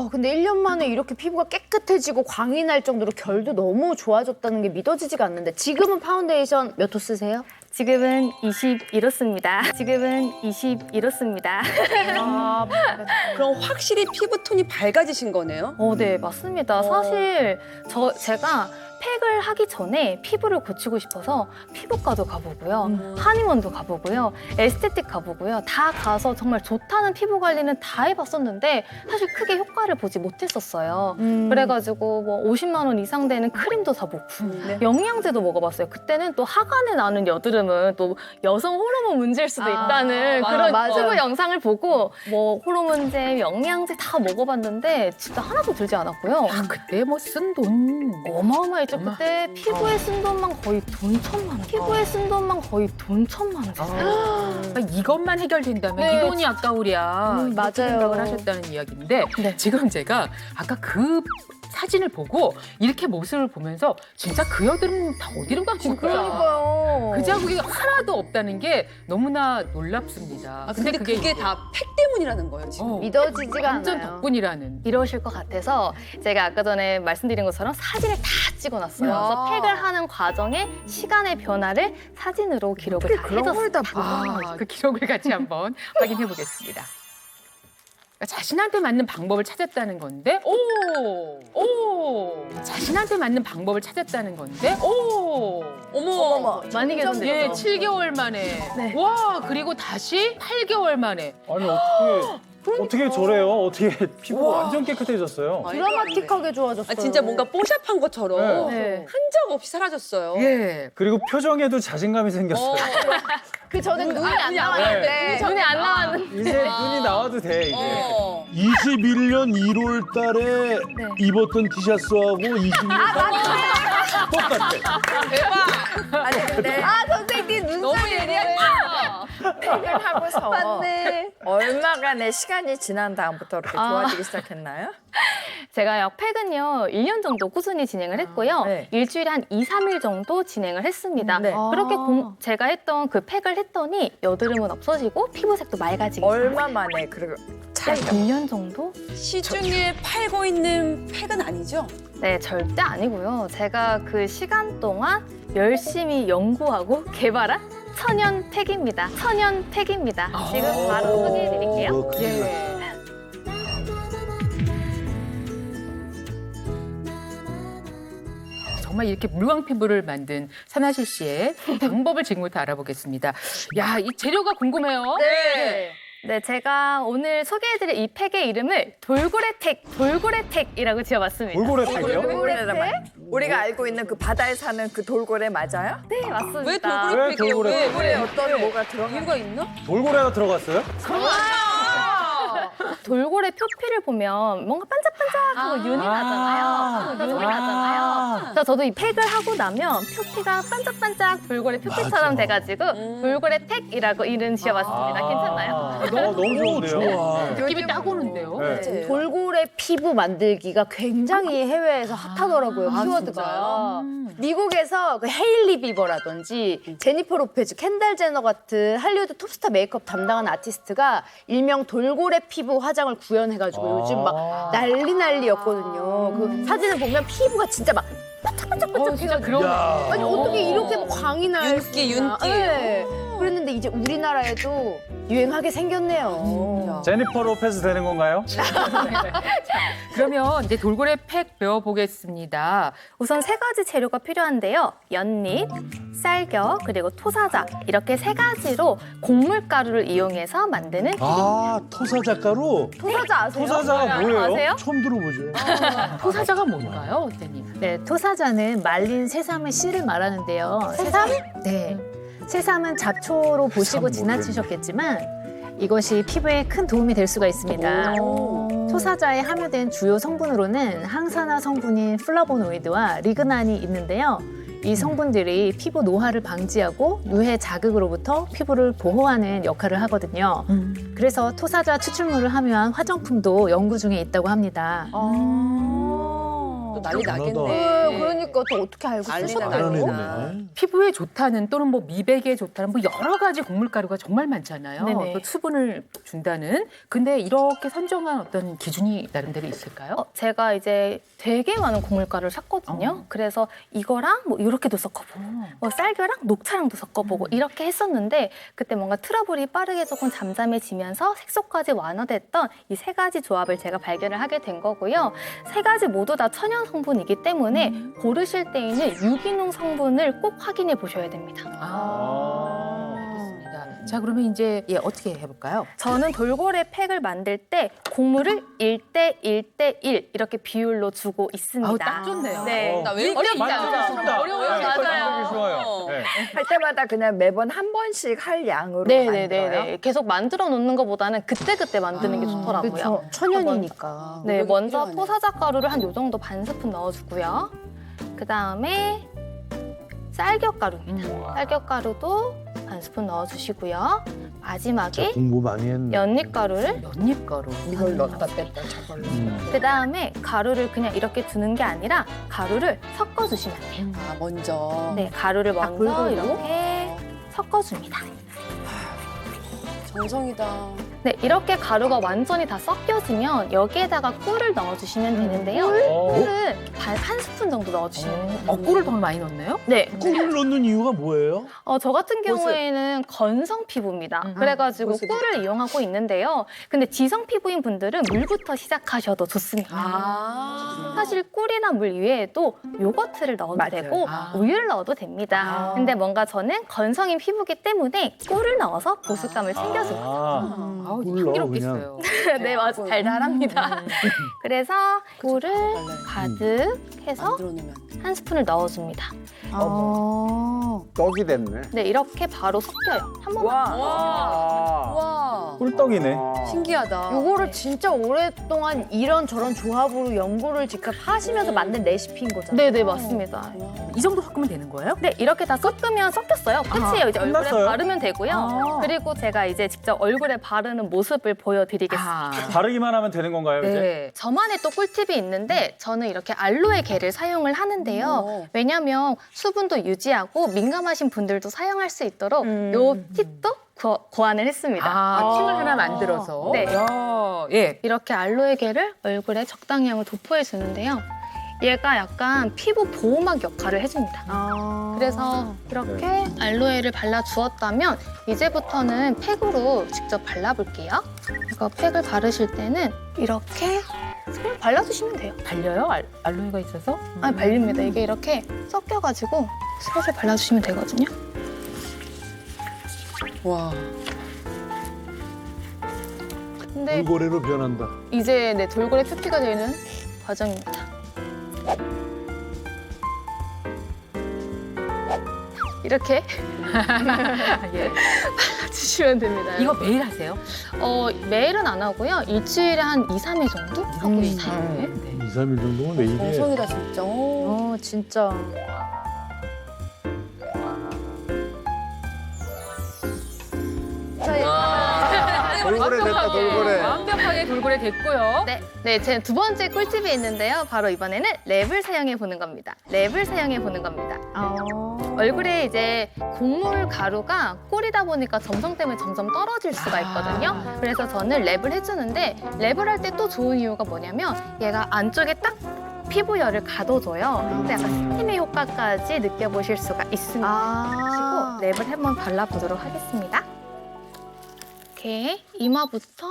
근데 1년 만에 이렇게 피부가 깨끗해지고 광이 날 정도로 결도 너무 좋아졌다는 게 믿어지지가 않는데 지금은 파운데이션 몇 호 쓰세요? 지금은 21호습니다. 지금은 21호습니다. 그럼 확실히 피부톤이 밝아지신 거네요? 네, 맞습니다. 사실 제가 팩을 하기 전에 피부를 고치고 싶어서 피부과도 가보고요. 한의원도 가보고요. 에스테틱 가보고요. 다 가서 정말 좋다는 피부 관리는 다 해봤었는데 사실 크게 효과를 보지 못했었어요. 그래가지고 뭐 50만 원 이상 되는 크림도 사보고 영양제도 먹어봤어요. 그때는 또 하관에 나는 여드름은 또 여성 호르몬 문제일 수도 있다는 그런 유튜브 영상을 보고 뭐 호르몬제, 영양제 다 먹어봤는데 진짜 하나도 들지 않았고요. 그때 뭐 쓴 돈 어마어마했죠. 그때 피부에 쓴 돈만 거의 돈 1,000만 원. 피부에 쓴 돈만 거의 돈 1,000만 원 됐어요. 그러니까 이것만 해결된다면 네. 이 돈이 아까우랴 이렇게 맞아요. 생각을 하셨다는 이야기인데 지금 제가 아까 그 사진을 보고 이렇게 모습을 보면서 진짜 그 여드름 다 어디로 간 걸까? 그러니까요. 그 자국이 하나도 없다는 게 너무나 놀랍습니다. 근데 그게 이제 다 팩 때문이라는 거예요, 지금. 믿어지지가 완전 않아요. 덕분이라는. 이러실 것 같아서 제가 아까 전에 말씀드린 것처럼 사진을 다 찍어놨어요. 그래서 팩을 하는 과정에 시간의 변화를 사진으로 기록을 다 해뒀어요. 그 기록을 같이 한번 확인해 보겠습니다. 그러니까 자신한테 맞는 방법을 찾았다는 건데, 자신한테 맞는 방법을 찾았다는 건데, 어머. 많이 개선됐죠. 예, 7개월 만에. 와, 그리고 다시 8개월 만에. 아니 어떻게 저래요? 어떻게 피부가 완전 깨끗해졌어요? 드라마틱하게 좋아졌어요. 진짜 뭔가 뽀샵한 것처럼 네. 흔적 없이 사라졌어요. 예. 그리고 표정에도 자신감이 생겼어요. 그 전에 눈이 안 나왔는데 눈이 안 나왔는데. 이제 눈이 나와도 돼 이제. 21년 1월 달에 입었던 티셔츠하고 22년 똑같아. 아니 근데 선생님 눈썹이 너무 예리하시다. 팩을 하고서 맞네. 얼마간의 시간이 지난 다음부터 이렇게 좋아지기 시작했나요? 제가요, 팩은요, 1년 정도 꾸준히 진행을 했고요. 네. 일주일에 한 2, 3일 정도 진행을 했습니다. 네. 그렇게 제가 했던 그 팩을 했더니 여드름은 없어지고 피부색도 맑아지기 얼마 만에 그리고 차이가 6년 정도? 시중에 팔고 있는 팩은 아니죠? 네, 절대 아니고요. 제가 그 시간 동안 열심히 연구하고 개발한 천연 팩입니다. 천연 팩입니다. 지금 바로 소개해드릴게요. 예. 정말 이렇게 물광 피부를 만든 산하실 씨의 방법을 지금부터 알아보겠습니다. 야, 이 재료가 궁금해요. 네, 제가 오늘 소개해드릴 이 팩의 이름을 돌고래팩이라고 지어봤습니다. 돌고래팩이요? 돌고래라면 우리가 알고 있는 그 바다에 사는 그 돌고래 맞아요? 네, 맞습니다. 왜 왜 돌고래팩이에요? 돌고래팩? 왜? 어떤 뭐가 들어가? 이유가 있나? 돌고래가 들어갔어요? 돌고래 표피를 보면 뭔가 반짝반짝하고 윤이 나잖아요. 윤이 나잖아요. 그래서 저도 이 팩을 하고 나면 표피가 반짝반짝 돌고래 표피처럼 돼가지고 돌고래 팩이라고 이름 지어봤습니다. 괜찮나요? 너무 좋은데요? 느낌이 딱 오는데요. 네. 돌고래 피부 만들기가 굉장히 해외에서 핫하더라고요. 키워드가. 미국에서 그 헤일리 비버라든지 제니퍼 로페즈, 켄달 제너 같은 할리우드 톱스타 메이크업 담당하는 아티스트가 일명 돌고래 피부 화장을 구현해가지고 요즘 막 난리였거든요. 그 사진을 보면 피부가 진짜 막 반짝반짝반짝 진짜 그러네. 아니 어떻게 이렇게 뭐 광이 날 윤기, 수 있나. 윤기. 네. 그랬는데 이제 우리나라에도 유행하게 생겼네요. 제니퍼 로페즈 되는 건가요? 그러면 이제 돌고래 팩 배워보겠습니다. 우선 3가지 재료가 필요한데요. 연잎, 쌀겨, 그리고 토사자 이렇게 3가지로 곡물가루를 이용해서 만드는 아, 토사자가루? 토사자 아세요? 토사자가 뭐예요? 아세요? 처음 들어보죠. 토사자가 뭔가요, 어때님? 네, 토사자는 말린 새삼의 씨를 말하는데요. 새삼? 네. 새삼은 잡초로 보시고 지나치셨겠지만 이것이 피부에 큰 도움이 될 수가 있습니다. 토사자에 함유된 주요 성분으로는 항산화 성분인 플라보노이드와 리그난이 있는데요. 이 성분들이 피부 노화를 방지하고 누해 자극으로부터 피부를 보호하는 역할을 하거든요. 그래서 토사자 추출물을 함유한 화장품도 연구 중에 있다고 합니다. 또 난리 나겠네. 그러니까 또 어떻게 알고 난리나 쓰셨대요? 난리나. 피부에 좋다는 또는 뭐 미백에 좋다는 뭐 여러 가지 곡물가루가 정말 많잖아요. 네네. 또 수분을 준다는. 근데 이렇게 선정한 어떤 기준이 나름대로 있을까요? 제가 이제 되게 많은 곡물가루를 샀거든요. 그래서 이거랑 뭐 이렇게도 섞어보고 뭐 쌀겨랑 녹차랑도 섞어보고 이렇게 했었는데 그때 뭔가 트러블이 빠르게 조금 잠잠해지면서 색소까지 완화됐던 이 3가지 조합을 제가 발견을 하게 된 거고요. 3가지 모두 다 천연 성분이기 때문에 고르실 때에는 유기농 성분을 꼭 확인해 보셔야 됩니다. 알겠습니다. 자, 그러면 이제 어떻게 해볼까요? 저는 돌고래 팩을 만들 때 곡물을 1대 1대 1 이렇게 비율로 주고 있습니다. 아우, 딱 좋네요. 네. 왜 어렵지 않죠? 어려워요. 맞아요. 좋아요. 네. 할 때마다 그냥 매번 한 번씩 할 양으로 만들어요? 네네네. 계속 만들어 놓는 것보다는 그때그때 만드는 게 좋더라고요. 그렇죠. 천연이니까. 네, 노력이 먼저 필요하네. 토사자 가루를 한 요 정도 반 스푼 넣어주고요. 그 다음에 쌀겨가루입니다. 쌀겨가루도 반 스푼 넣어주시고요. 마지막에 공부 많이 했네. 연잎가루를 연잎가루. 이걸 넣었다 뺐다 저걸로. 그 다음에 가루를 그냥 이렇게 두는 게 아니라 가루를 섞어주시면 돼요. 아, 먼저. 네, 가루를 먼저 골고루? 이렇게 섞어줍니다. 정성이다. 네, 이렇게 가루가 완전히 다 섞여지면 여기에다가 꿀을 넣어주시면 되는데요. 꿀은 한 스푼 정도 넣어주시면 돼요. 꿀을 더 많이 넣나요? 네, 꿀을 넣는 이유가 뭐예요? 저 같은 경우에는 건성 피부입니다. 그래가지고 꿀을 이용하고 있는데요. 근데 지성 피부인 분들은 물부터 시작하셔도 좋습니다. 사실 꿀이나 물 이외에도 요거트를 넣어도 맞아요. 되고 우유를 넣어도 됩니다. 근데 뭔가 저는 건성인 피부기 때문에 꿀을 넣어서 보습감을 챙겨줘요. 아우, 꿀 넣어, 향기롭겠어요. 네, 맞아. 달달합니다. 그래서 꿀을 가득 해서 만들어 놓으면. 한 스푼을 넣어줍니다. 떡이 됐네. 네, 이렇게 바로 섞여요. 한 번만. 와. 와. 꿀떡이네. 신기하다. 요거를 진짜 오랫동안 이런저런 조합으로 연구를 직접 하시면서 만든 레시피인 거잖아요. 네네 맞습니다. 이 정도 섞으면 되는 거예요? 네 이렇게 다 섞으면 섞였어요. 끝이에요. 이제 얼굴에 끝났어요? 바르면 되고요. 그리고 제가 이제 직접 얼굴에 바르는 모습을 보여드리겠습니다. 바르기만 하면 되는 건가요, 이제? 네. 저만의 또 꿀팁이 있는데 저는 이렇게 알로에 겔을 사용을 하는데요. 왜냐하면 수분도 유지하고 민감하신 분들도 사용할 수 있도록 요 팁도 고안을 했습니다. 팁을 하나 만들어서. 네. 야, 예. 이렇게 알로에 겔을 얼굴에 적당량을 도포해 주는데요. 얘가 약간 피부 보호막 역할을 해줍니다. 그래서 이렇게 알로에를 발라 주었다면 이제부터는 팩으로 직접 발라볼게요. 이거 팩을 바르실 때는 이렇게 그냥 발라주시면 돼요. 발려요? 알로에가 있어서? 아니 발립니다. 이게 이렇게 섞여가지고 슬슬 발라주시면 되거든요. 와. 근데 돌고래로 변한다. 이제 네, 돌고래 표피가 되는 과정입니다. 이렇게 예. 주시면 됩니다. 이거 매일 하세요? 매일은 안 하고요. 일주일에 한 2, 3일 정도 하고 있어요. 네. 2, 3일 정도면 매일이에요. 정성이다 진짜. 진짜. 돌고래 됐다, 돌고래. 완벽하게 돌고래 됐고요. 네, 제 두 번째 꿀팁이 있는데요. 바로 이번에는 랩을 사용해 보는 겁니다. 랩을 사용해 보는 겁니다. 얼굴에 이제 곡물 가루가 꿀이다 보니까 점성 때문에 점점 떨어질 수가 있거든요. 그래서 저는 랩을 해주는데 랩을 할 때 또 좋은 이유가 뭐냐면 얘가 안쪽에 딱 피부열을 가둬줘요. 근데 약간 스팀의 효과까지 느껴보실 수가 있습니다. 그리고 랩을 한번 발라보도록 하겠습니다. 이렇게 이마부터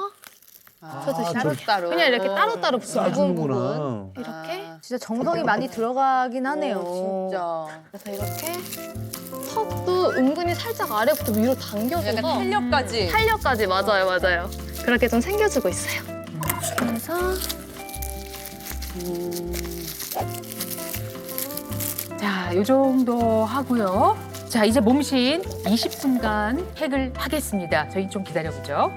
따로따로. 그냥 이렇게 따로따로 싸주는구나. 이렇게 진짜 정성이 많이 들어가긴 하네요. 진짜. 그래서 이렇게 턱도 은근히 살짝 아래부터 위로 당겨줘서 약간 탄력까지. 탄력까지 맞아요. 그렇게 좀 챙겨주고 있어요. 그래서 자, 이 정도 하고요. 자, 이제 몸신 20분간 팩을 하겠습니다. 저희 좀 기다려보죠.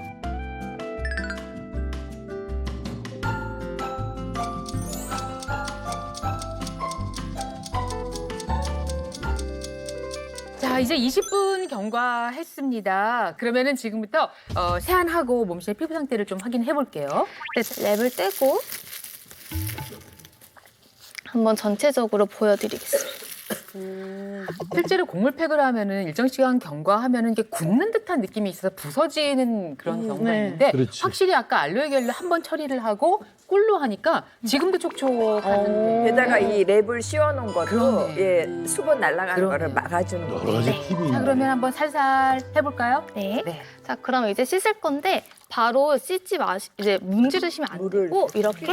자, 이제 20분 경과했습니다. 그러면은 지금부터 세안하고 몸신의 피부 상태를 좀 확인해 볼게요. 네, 랩을 떼고 한번 전체적으로 보여드리겠습니다. 실제로 곡물팩을 하면은 일정 시간 경과하면은 이게 굳는 듯한 느낌이 있어서 부서지는 그런 경우가 있는데 그렇지. 확실히 아까 알로에 겔로 한번 처리를 하고 꿀로 하니까 지금도 촉촉하던데. 게다가 이 랩을 씌워놓은 것도 그러네. 예, 수분 날아가는 그러네. 거를 막아주는 여러 거예요. 가지 팁이 있네. 자, 그러면 한번 살살 해볼까요? 네. 네. 자, 그럼 이제 씻을 건데 바로 씻지 마시 이제 문지르시면 안 되고 이렇게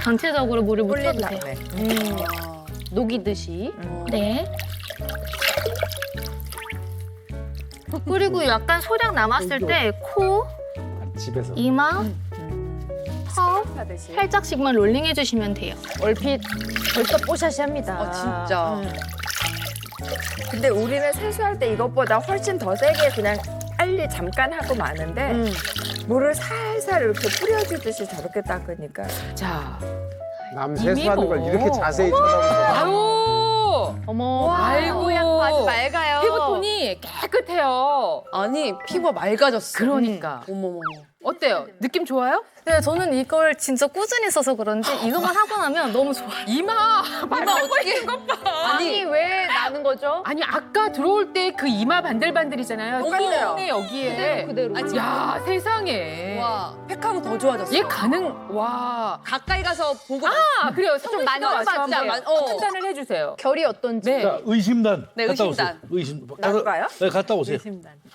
전체적으로 물을 묻혀주세요. 녹이듯이. 네. 그리고 약간 소량 남았을 때 코, 집에서. 이마, 턱 살짝씩만 롤링 해주시면 돼요. 얼핏 벌써 뽀샤시합니다. 진짜. 근데 우리는 세수할 때 이것보다 훨씬 더 세게 그냥 빨리 잠깐 하고 마는데 물을 살살 이렇게 뿌려주듯이 저렇게 닦으니까 자, 남 세수하는 걸 이렇게 자세히 쳐다보고. 아유, 어머. 아이고, 아주 맑아요. 피부톤이 깨끗해요. 아니 피부가 맑아졌어. 그러니까. 어머머머. 어때요? 느낌 좋아요? 네, 저는 이걸 진짜 꾸준히 써서 그런지 이것만 하고 나면 너무 좋아요. 이마 어떻게 있는 것 봐. 아니 왜 나는 거죠? 아니 아까 들어올 때 그 이마 반들반들이잖아요. 똑같네요. 여기에. 그대로. 야, 세상에. 와 팩하고 더 좋아졌어. 얘 가능. 와. 가까이 가서 보고. 아, 그래요. 좀 많이 만져봐서 만져봐요. 한번 판단을 해주세요. 결이 어떤지. 네. 자, 의심단. 네, 갔다 의심단. 오세요. 의심. 나도 가요? 네, 갔다 오세요.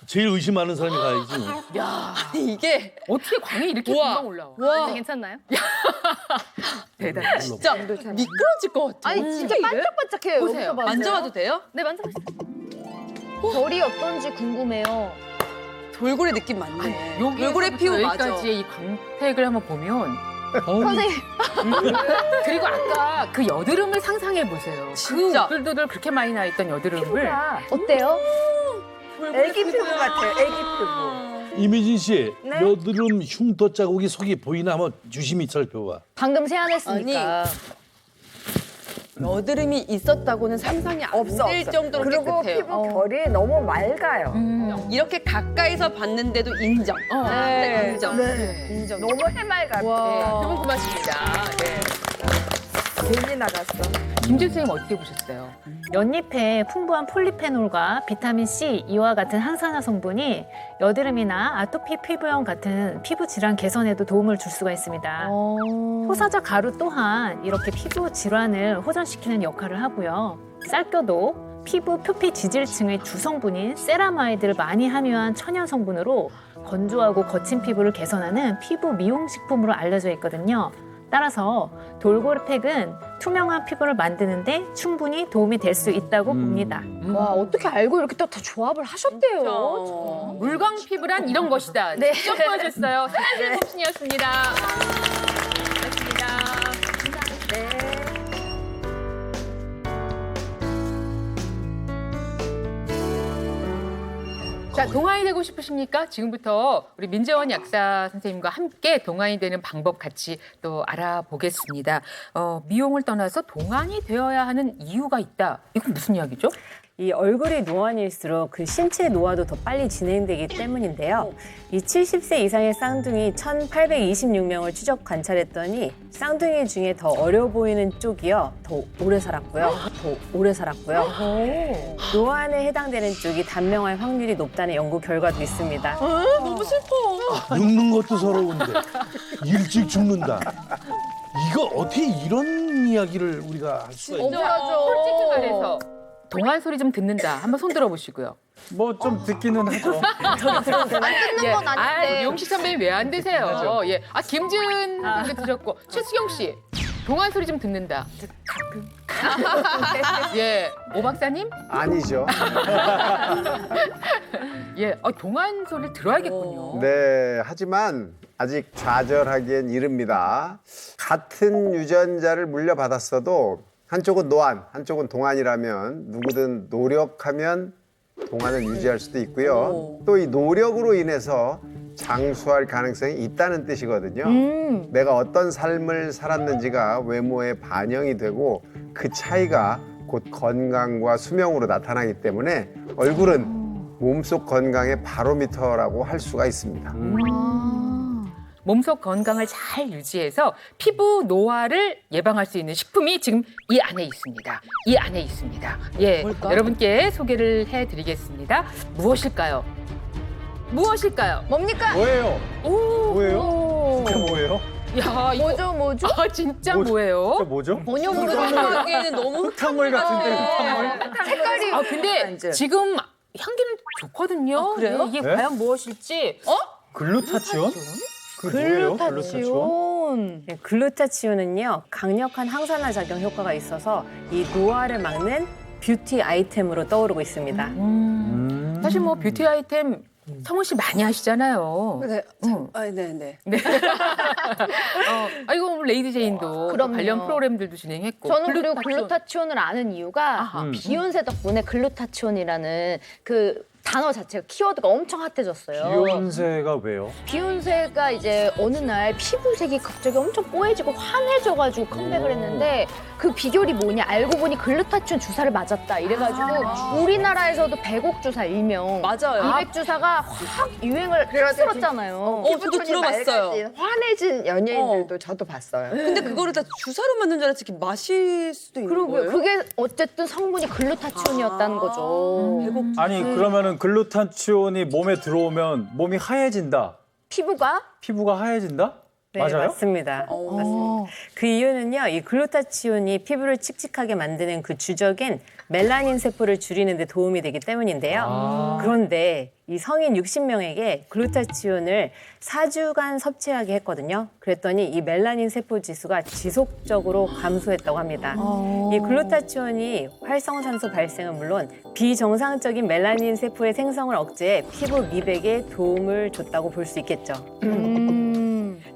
제일 의심하는 사람이 가야지. 야, 이게 어떻게 광이 이렇게 우와. 금방 올라와? 와 괜찮나요? 대단해. 진짜 미끄러질 것 같아. 아니 진짜 반짝반짝해요. 보세요. 여기서 봐도. 만져봐도 돼요? 네, 만져보세요. 결이 어떤지 궁금해요. 돌고래 느낌 많네. 여기 돌고래 피부 맞아. 여기까지의 이 광택을 한번 보면 선생님. 그리고 아까 그 여드름을 상상해 보세요. 진짜. 그 오들도들 그렇게 많이 나 있던 여드름을 어때요? 애기 피부 같아요. 애기 피부. 이미진 씨, 여드름 흉터 자국이 속이 보이나 한번 유심히 살펴봐. 방금 세안했으니까. 여드름이 있었다고는 상상이 안 될 정도로 그리고 깨끗해요. 피부 결이 너무 맑아요. 이렇게 가까이서 봤는데도 인정. 네, 인정. 인정. 너무 해맑아. 두 분 고맙습니다. 네. 괜히 나갔어. 김준 선생님 어떻게 보셨어요? 연잎에 풍부한 폴리페놀과 비타민 C, 이와 같은 항산화 성분이 여드름이나 아토피 피부염 같은 피부 질환 개선에도 도움을 줄 수가 있습니다. 호사자 가루 또한 이렇게 피부 질환을 호전시키는 역할을 하고요. 쌀겨도 피부 표피 지질층의 주성분인 세라마이드를 많이 함유한 천연 성분으로 건조하고 거친 피부를 개선하는 피부 미용식품으로 알려져 있거든요. 따라서 돌고래팩은 투명한 피부를 만드는데 충분히 도움이 될 수 있다고 봅니다. 와, 어떻게 알고 이렇게 또 다 조합을 하셨대요. 물광 피부란 이런 것이다. 네. 직접 보여줬어요. 사진 섭신이었습니다. 고맙습니다. 자, 동안이 되고 싶으십니까? 지금부터 우리 민재원 약사 선생님과 함께 동안이 되는 방법 같이 또 알아보겠습니다. 미용을 떠나서 동안이 되어야 하는 이유가 있다. 이건 무슨 이야기죠? 이 얼굴이 노안일수록 그 신체 노화도 더 빨리 진행되기 때문인데요. 이 70세 이상의 쌍둥이 1,826명을 추적 관찰했더니 쌍둥이 중에 더 어려 보이는 쪽이요. 더 오래 살았고요. 노안에 해당되는 쪽이 단명할 확률이 높다는 연구 결과도 있습니다. 너무 슬퍼. 늙는 것도 서러운데 일찍 죽는다. 이거 어떻게 이런 이야기를 우리가 할 수가 있나? 솔직히 말해서 동안 소리 좀 듣는다. 한번 손 들어보시고요. 뭐 좀 듣기는 하죠. 예. 건 아닌데. 용식 선배님 왜 안 드세요? 예. 김지은 선배 드셨고 최수경 씨 동안 소리 좀 듣는다. 가끔. 예. 오 박사님? 아니죠. 예. 동안 소리를 들어야겠군요. 네, 하지만 아직 좌절하기엔 이릅니다. 같은 유전자를 물려받았어도 한쪽은 노안, 한쪽은 동안이라면 누구든 노력하면 동안을 유지할 수도 있고요. 또 이 노력으로 인해서 장수할 가능성이 있다는 뜻이거든요. 내가 어떤 삶을 살았는지가 외모에 반영이 되고 그 차이가 곧 건강과 수명으로 나타나기 때문에 얼굴은 몸속 건강의 바로미터라고 할 수가 있습니다. 몸속 건강을 잘 유지해서 피부 노화를 예방할 수 있는 식품이 지금 이 안에 있습니다. 이 안에 있습니다. 예, 여러분께 소개를 해드리겠습니다. 무엇일까요? 무엇일까요? 뭡니까? 뭐예요? 오, 뭐예요? 진짜 뭐예요? 야, 이거 뭐죠? 진짜 뭐죠? 뭐예요? 진짜 뭐죠? 전혀 하기에는 너무 흙탕물 같은데 흙탕물? 색깔이. 근데 지금 향기는 좋거든요. 그래요? 이게 네? 과연 무엇일지. 글루타치온? 그 뭐예요? 글루타치온? 네, 글루타치온은요, 강력한 항산화 작용 효과가 있어서 이 노화를 막는 뷰티 아이템으로 떠오르고 있습니다. 사실 뭐 뷰티 아이템 성훈 씨 많이 하시잖아요. 네. 응. 네네. 이거 레이디 제인도 또 그럼요. 관련 프로그램들도 진행했고. 저는 그리고 글루타치온을 아는 이유가 아하. 비욘세 덕분에 글루타치온이라는 그 단어 자체가 키워드가 엄청 핫해졌어요. 비욘세가 왜요? 비욘세가 이제 어느 날 피부색이 갑자기 엄청 뽀해지고 환해져가지고 컴백을 했는데 그 비결이 뭐냐 알고 보니 글루타치온 주사를 맞았다 이래가지고 우리나라에서도 100억 주사 일명 맞아요. 200주사가 확 유행을 쓸었잖아요. 저도 들어봤어요. 맑아진, 환해진 연예인들도 저도 봤어요. 근데 그거를 다 주사로 만든 줄 알았지 이렇게 마실 수도 있는 그리고 거예요? 그게 어쨌든 성분이 글루타치온이었다는 거죠. 아니 그러면은 글루타치온이 몸에 들어오면 몸이 하얘진다. 피부가 하얘진다? 네, 맞아요? 맞습니다. 그 이유는요, 이 글루타치온이 피부를 칙칙하게 만드는 그 주적인 멜라닌 세포를 줄이는 데 도움이 되기 때문인데요. 그런데 이 성인 60명에게 글루타치온을 4주간 섭취하게 했거든요. 그랬더니 이 멜라닌 세포 지수가 지속적으로 감소했다고 합니다. 이 글루타치온이 활성산소 발생은 물론 비정상적인 멜라닌 세포의 생성을 억제해 피부 미백에 도움을 줬다고 볼 수 있겠죠.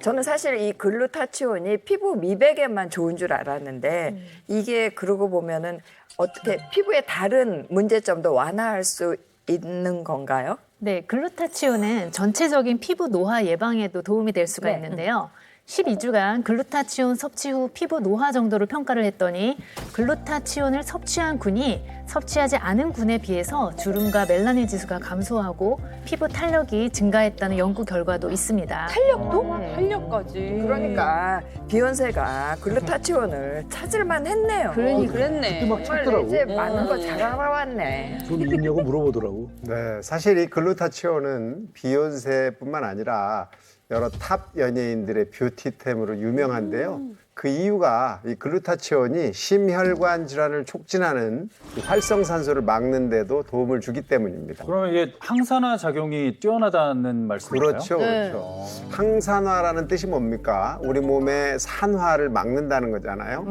저는 사실 이 글루타치온이 피부 미백에만 좋은 줄 알았는데 이게 그러고 보면은 어떻게 피부의 다른 문제점도 완화할 수 있는 건가요? 네, 글루타치온은 전체적인 피부 노화 예방에도 도움이 될 수가 있는데요. 12주간 글루타치온 섭취 후 피부 노화 정도를 평가를 했더니 글루타치온을 섭취한 군이 섭취하지 않은 군에 비해서 주름과 멜라닌 지수가 감소하고 피부 탄력이 증가했다는 연구 결과도 있습니다. 탄력도? 탄력까지. 그러니까 비욘세가 글루타치온을 찾을만 했네요. 그랬네. 막 정말 찾더라고. 이제 많은 거 잘 알아왔네. 좀 있냐고 물어보더라고. 네, 사실 이 글루타치온은 비욘세뿐만 아니라 여러 탑 연예인들의 뷰티템으로 유명한데요. 그 이유가 이 글루타치온이 심혈관 질환을 촉진하는 이 활성산소를 막는 데도 도움을 주기 때문입니다. 그러면 이게 항산화 작용이 뛰어나다는 말씀인가요? 그렇죠, 그렇죠. 항산화라는 뜻이 뭡니까? 우리 몸의 산화를 막는다는 거잖아요.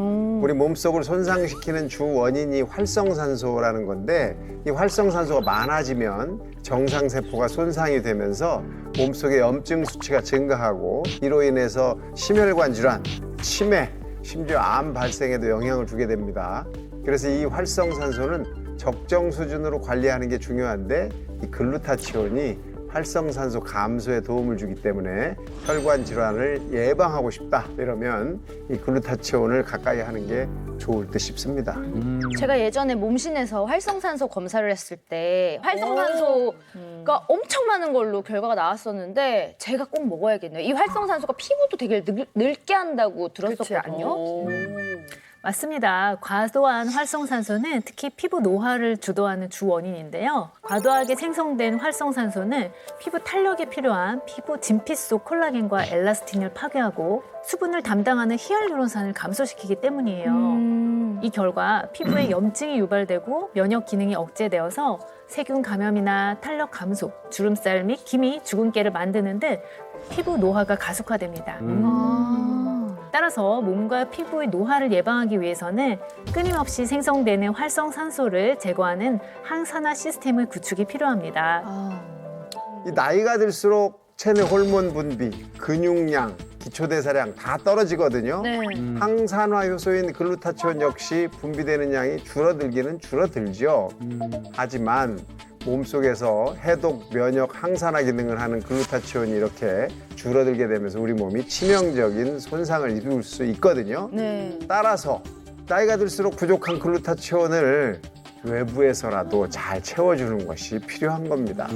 우리 몸속을 손상시키는 주 원인이 활성산소라는 건데 이 활성산소가 많아지면 정상세포가 손상이 되면서 몸속의 염증 수치가 증가하고 이로 인해서 심혈관 질환, 치매, 심지어 암 발생에도 영향을 주게 됩니다. 그래서 이 활성산소는 적정 수준으로 관리하는 게 중요한데 이 글루타치온이 활성산소 감소에 도움을 주기 때문에 혈관 질환을 예방하고 싶다 이러면 이 글루타치온을 가까이 하는 게 좋을 듯 싶습니다. 제가 예전에 몸신에서 활성산소 검사를 했을 때 활성산소가 엄청 많은 걸로 결과가 나왔었는데 제가 꼭 먹어야겠네요. 이 활성산소가 피부도 되게 늙게 한다고 들었었거든요. 맞습니다. 과도한 활성산소는 특히 피부 노화를 주도하는 주 원인인데요. 과도하게 생성된 활성산소는 피부 탄력에 필요한 피부 진피 속 콜라겐과 엘라스틴을 파괴하고 수분을 담당하는 히알루론산을 감소시키기 때문이에요. 이 결과 피부에 염증이 유발되고 면역 기능이 억제되어서 세균 감염이나 탄력 감소, 주름살 및 기미, 주근깨를 만드는 등 피부 노화가 가속화됩니다. 따라서 몸과 피부의 노화를 예방하기 위해서는 끊임없이 생성되는 활성산소를 제거하는 항산화 시스템의 구축이 필요합니다. 이 나이가 들수록 체내 호르몬 분비, 근육량, 기초대사량 다 떨어지거든요. 항산화 효소인 글루타치온 역시 분비되는 양이 줄어들기는 줄어들죠. 하지만 몸속에서 해독, 면역, 항산화 기능을 하는 글루타치온이 이렇게 줄어들게 되면서 우리 몸이 치명적인 손상을 입을 수 있거든요. 따라서 나이가 들수록 부족한 글루타치온을 외부에서라도 잘 채워주는 것이 필요한 겁니다.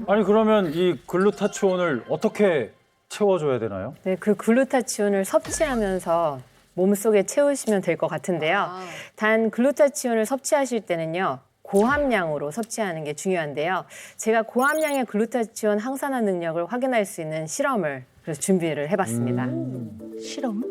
아니 그러면 이 글루타치온을 어떻게 채워줘야 되나요? 네, 그 글루타치온을 섭취하면서 몸속에 채우시면 될 것 같은데요. 단 글루타치온을 섭취하실 때는요. 고함량으로 섭취하는 게 중요한데요. 제가 고함량의 글루타치온 항산화 능력을 확인할 수 있는 실험을 그래서 준비를 해봤습니다. 실험?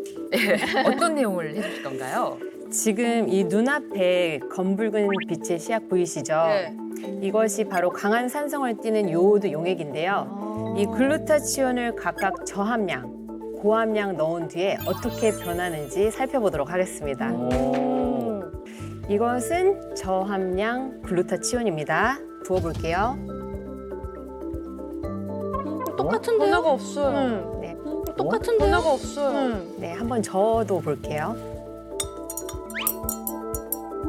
어떤 내용을 해주실 건가요? 지금 이 눈앞에 검붉은 빛의 씨앗 보이시죠? 네. 이것이 바로 강한 산성을 띠는 요오드 용액인데요. 이 글루타치온을 각각 저함량, 고함량 넣은 뒤에 어떻게 변하는지 살펴보도록 하겠습니다. 이것은 저함량 글루타치온입니다. 부어볼게요. 똑같은데요? 변화가 없어요. 네, 똑같은데요? 변화가 없어요. 네, 한번 저어도 볼게요.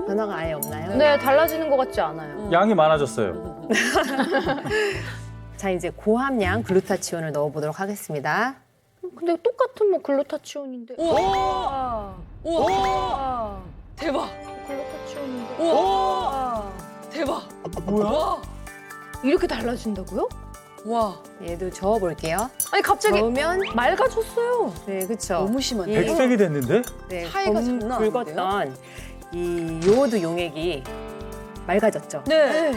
변화가 아예 없나요? 네, 달라지는 것 같지 않아요. 양이 많아졌어요. 자, 이제 고함량 글루타치온을 넣어보도록 하겠습니다. 근데 똑같은 뭐 글루타치온인데. 우와! 우와! 대박! 글루타치온인데. 우와! 대박! 뭐야? 이렇게 달라진다고요? 와, 얘도 저어볼게요. 아니 갑자기 저으면 맑아졌어요. 네, 그렇죠. 너무 심한데? 백색이 됐는데? 네, 차이가 장난 아닌데요? 붉었던 이 요오드 용액이 맑아졌죠. 네.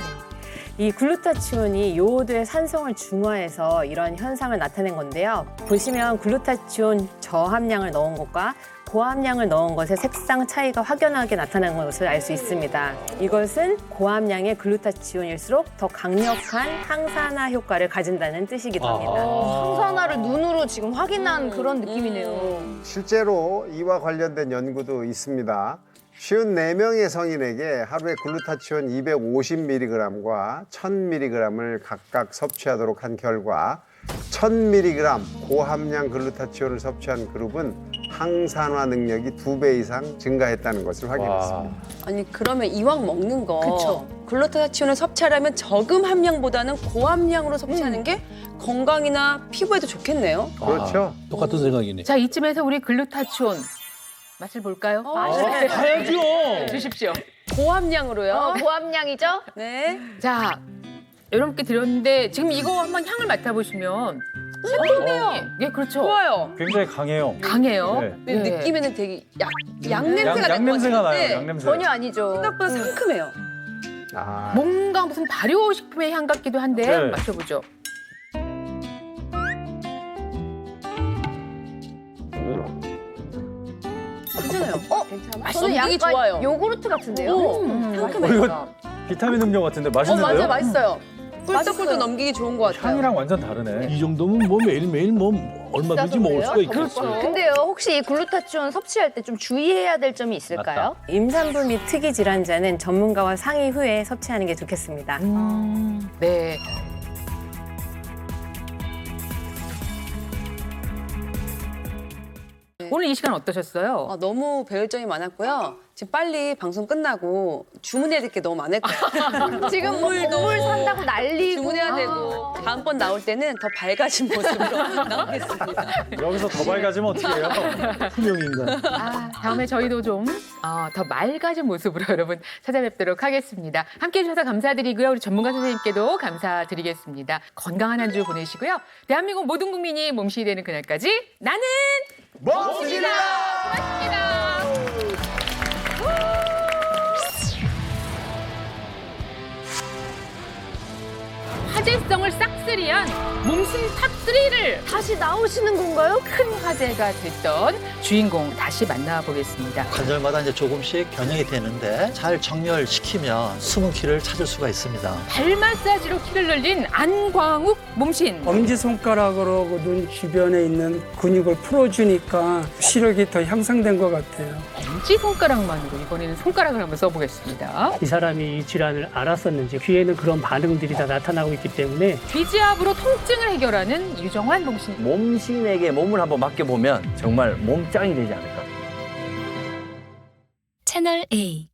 이 글루타치온이 요오드의 산성을 중화해서 이런 현상을 나타낸 건데요. 보시면 글루타치온 저함량을 넣은 것과 고함량을 넣은 것의 색상 차이가 확연하게 나타나는 것을 알 수 있습니다. 이것은 고함량의 글루타치온일수록 더 강력한 항산화 효과를 가진다는 뜻이기도 합니다. 항산화를 눈으로 지금 확인한 그런 느낌이네요. 실제로 이와 관련된 연구도 있습니다. 54명의 성인에게 하루에 글루타치온 250mg과 1000mg을 각각 섭취하도록 한 결과 1000mg 고함량 글루타치온을 섭취한 그룹은 항산화 능력이 2배 이상 증가했다는 것을 확인했습니다. 아니 그러면 이왕 먹는 거 그쵸. 글루타치온을 섭취하려면 저금 함량보다는 고함량으로 섭취하는 게 건강이나 피부에도 좋겠네요. 그렇죠. 똑같은 생각이네. 자, 이쯤에서 우리 글루타치온 맛을 볼까요? 가야죠. 주십시오. 고함량으로요. 고함량이죠? 네. 자, 여러분께 드렸는데 지금 이거 한번 향을 맡아보시면 새콤해요. 예, 그렇죠. 좋아요. 굉장히 강해요. 강해요. 네. 근데 네. 느낌에는 되게 양냄새가 날 것 양냄새가 나요. 같은데 양냄새. 전혀 아니죠. 생각보다 상큼해요. 아, 뭔가 무슨 발효식품의 향 같기도 한데 네. 마셔보죠. 괜찮아요. 저는 저는 약간 되게 좋아요. 요구르트 같은데요? 상큼해요. 이거 비타민 음료 같은데 맛있는데요? 맞아요. 맛있어요. 꿀떡꿀떡 넘기기 좋은 것 같아요. 향이랑 완전 다르네. 이 정도면 뭐 매일매일 뭐 얼마든지 먹을 수가 있겠어. 근데요, 혹시 이 글루타치온 섭취할 때 좀 주의해야 될 점이 있을까요? 임산부 및 특이 질환자는 전문가와 상의 후에 섭취하는 게 좋겠습니다. 네. 오늘 이 시간 어떠셨어요? 너무 배울 점이 많았고요. 지금 빨리 방송 끝나고 주문해야 될 게 너무 많을 거예요. 지금 뭐 동물 산다고 난리고. 주문해야 되고 다음번 나올 때는 더 밝아진 모습으로 나오겠습니다. 여기서 더 밝아지면 어떡해요? 투명인간. 다음에 저희도 좀 더 맑아진 모습으로 여러분 찾아뵙도록 하겠습니다. 함께해 주셔서 감사드리고요. 우리 전문가 선생님께도 감사드리겠습니다. 건강한 한 주 보내시고요. 대한민국 모든 국민이 몸신이 되는 그날까지 나는 먹습니다. 화제성을 싹쓸이한 몸신 탑3를 다시 나오시는 건가요? 큰 화제가 됐던 주인공 다시 만나보겠습니다. 관절마다 이제 조금씩 변형이 되는데 잘 정렬시키면 숨은 키를 찾을 수가 있습니다. 발 마사지로 키를 늘린 안광욱 몸신. 엄지손가락으로 그 눈 주변에 있는 근육을 풀어주니까 시력이 더 향상된 것 같아요. 엄지손가락만으로 이번에는 손가락을 한번 써보겠습니다. 이 사람이 이 질환을 알았었는지 귀에는 그런 반응들이 다 나타나고 있기 때문에 귀지압으로 통증을 해결하는 유정환 몸신. 몸신에게 몸을 한번 맡겨보면 정말 몸짱이 되지 않을까. 채널 A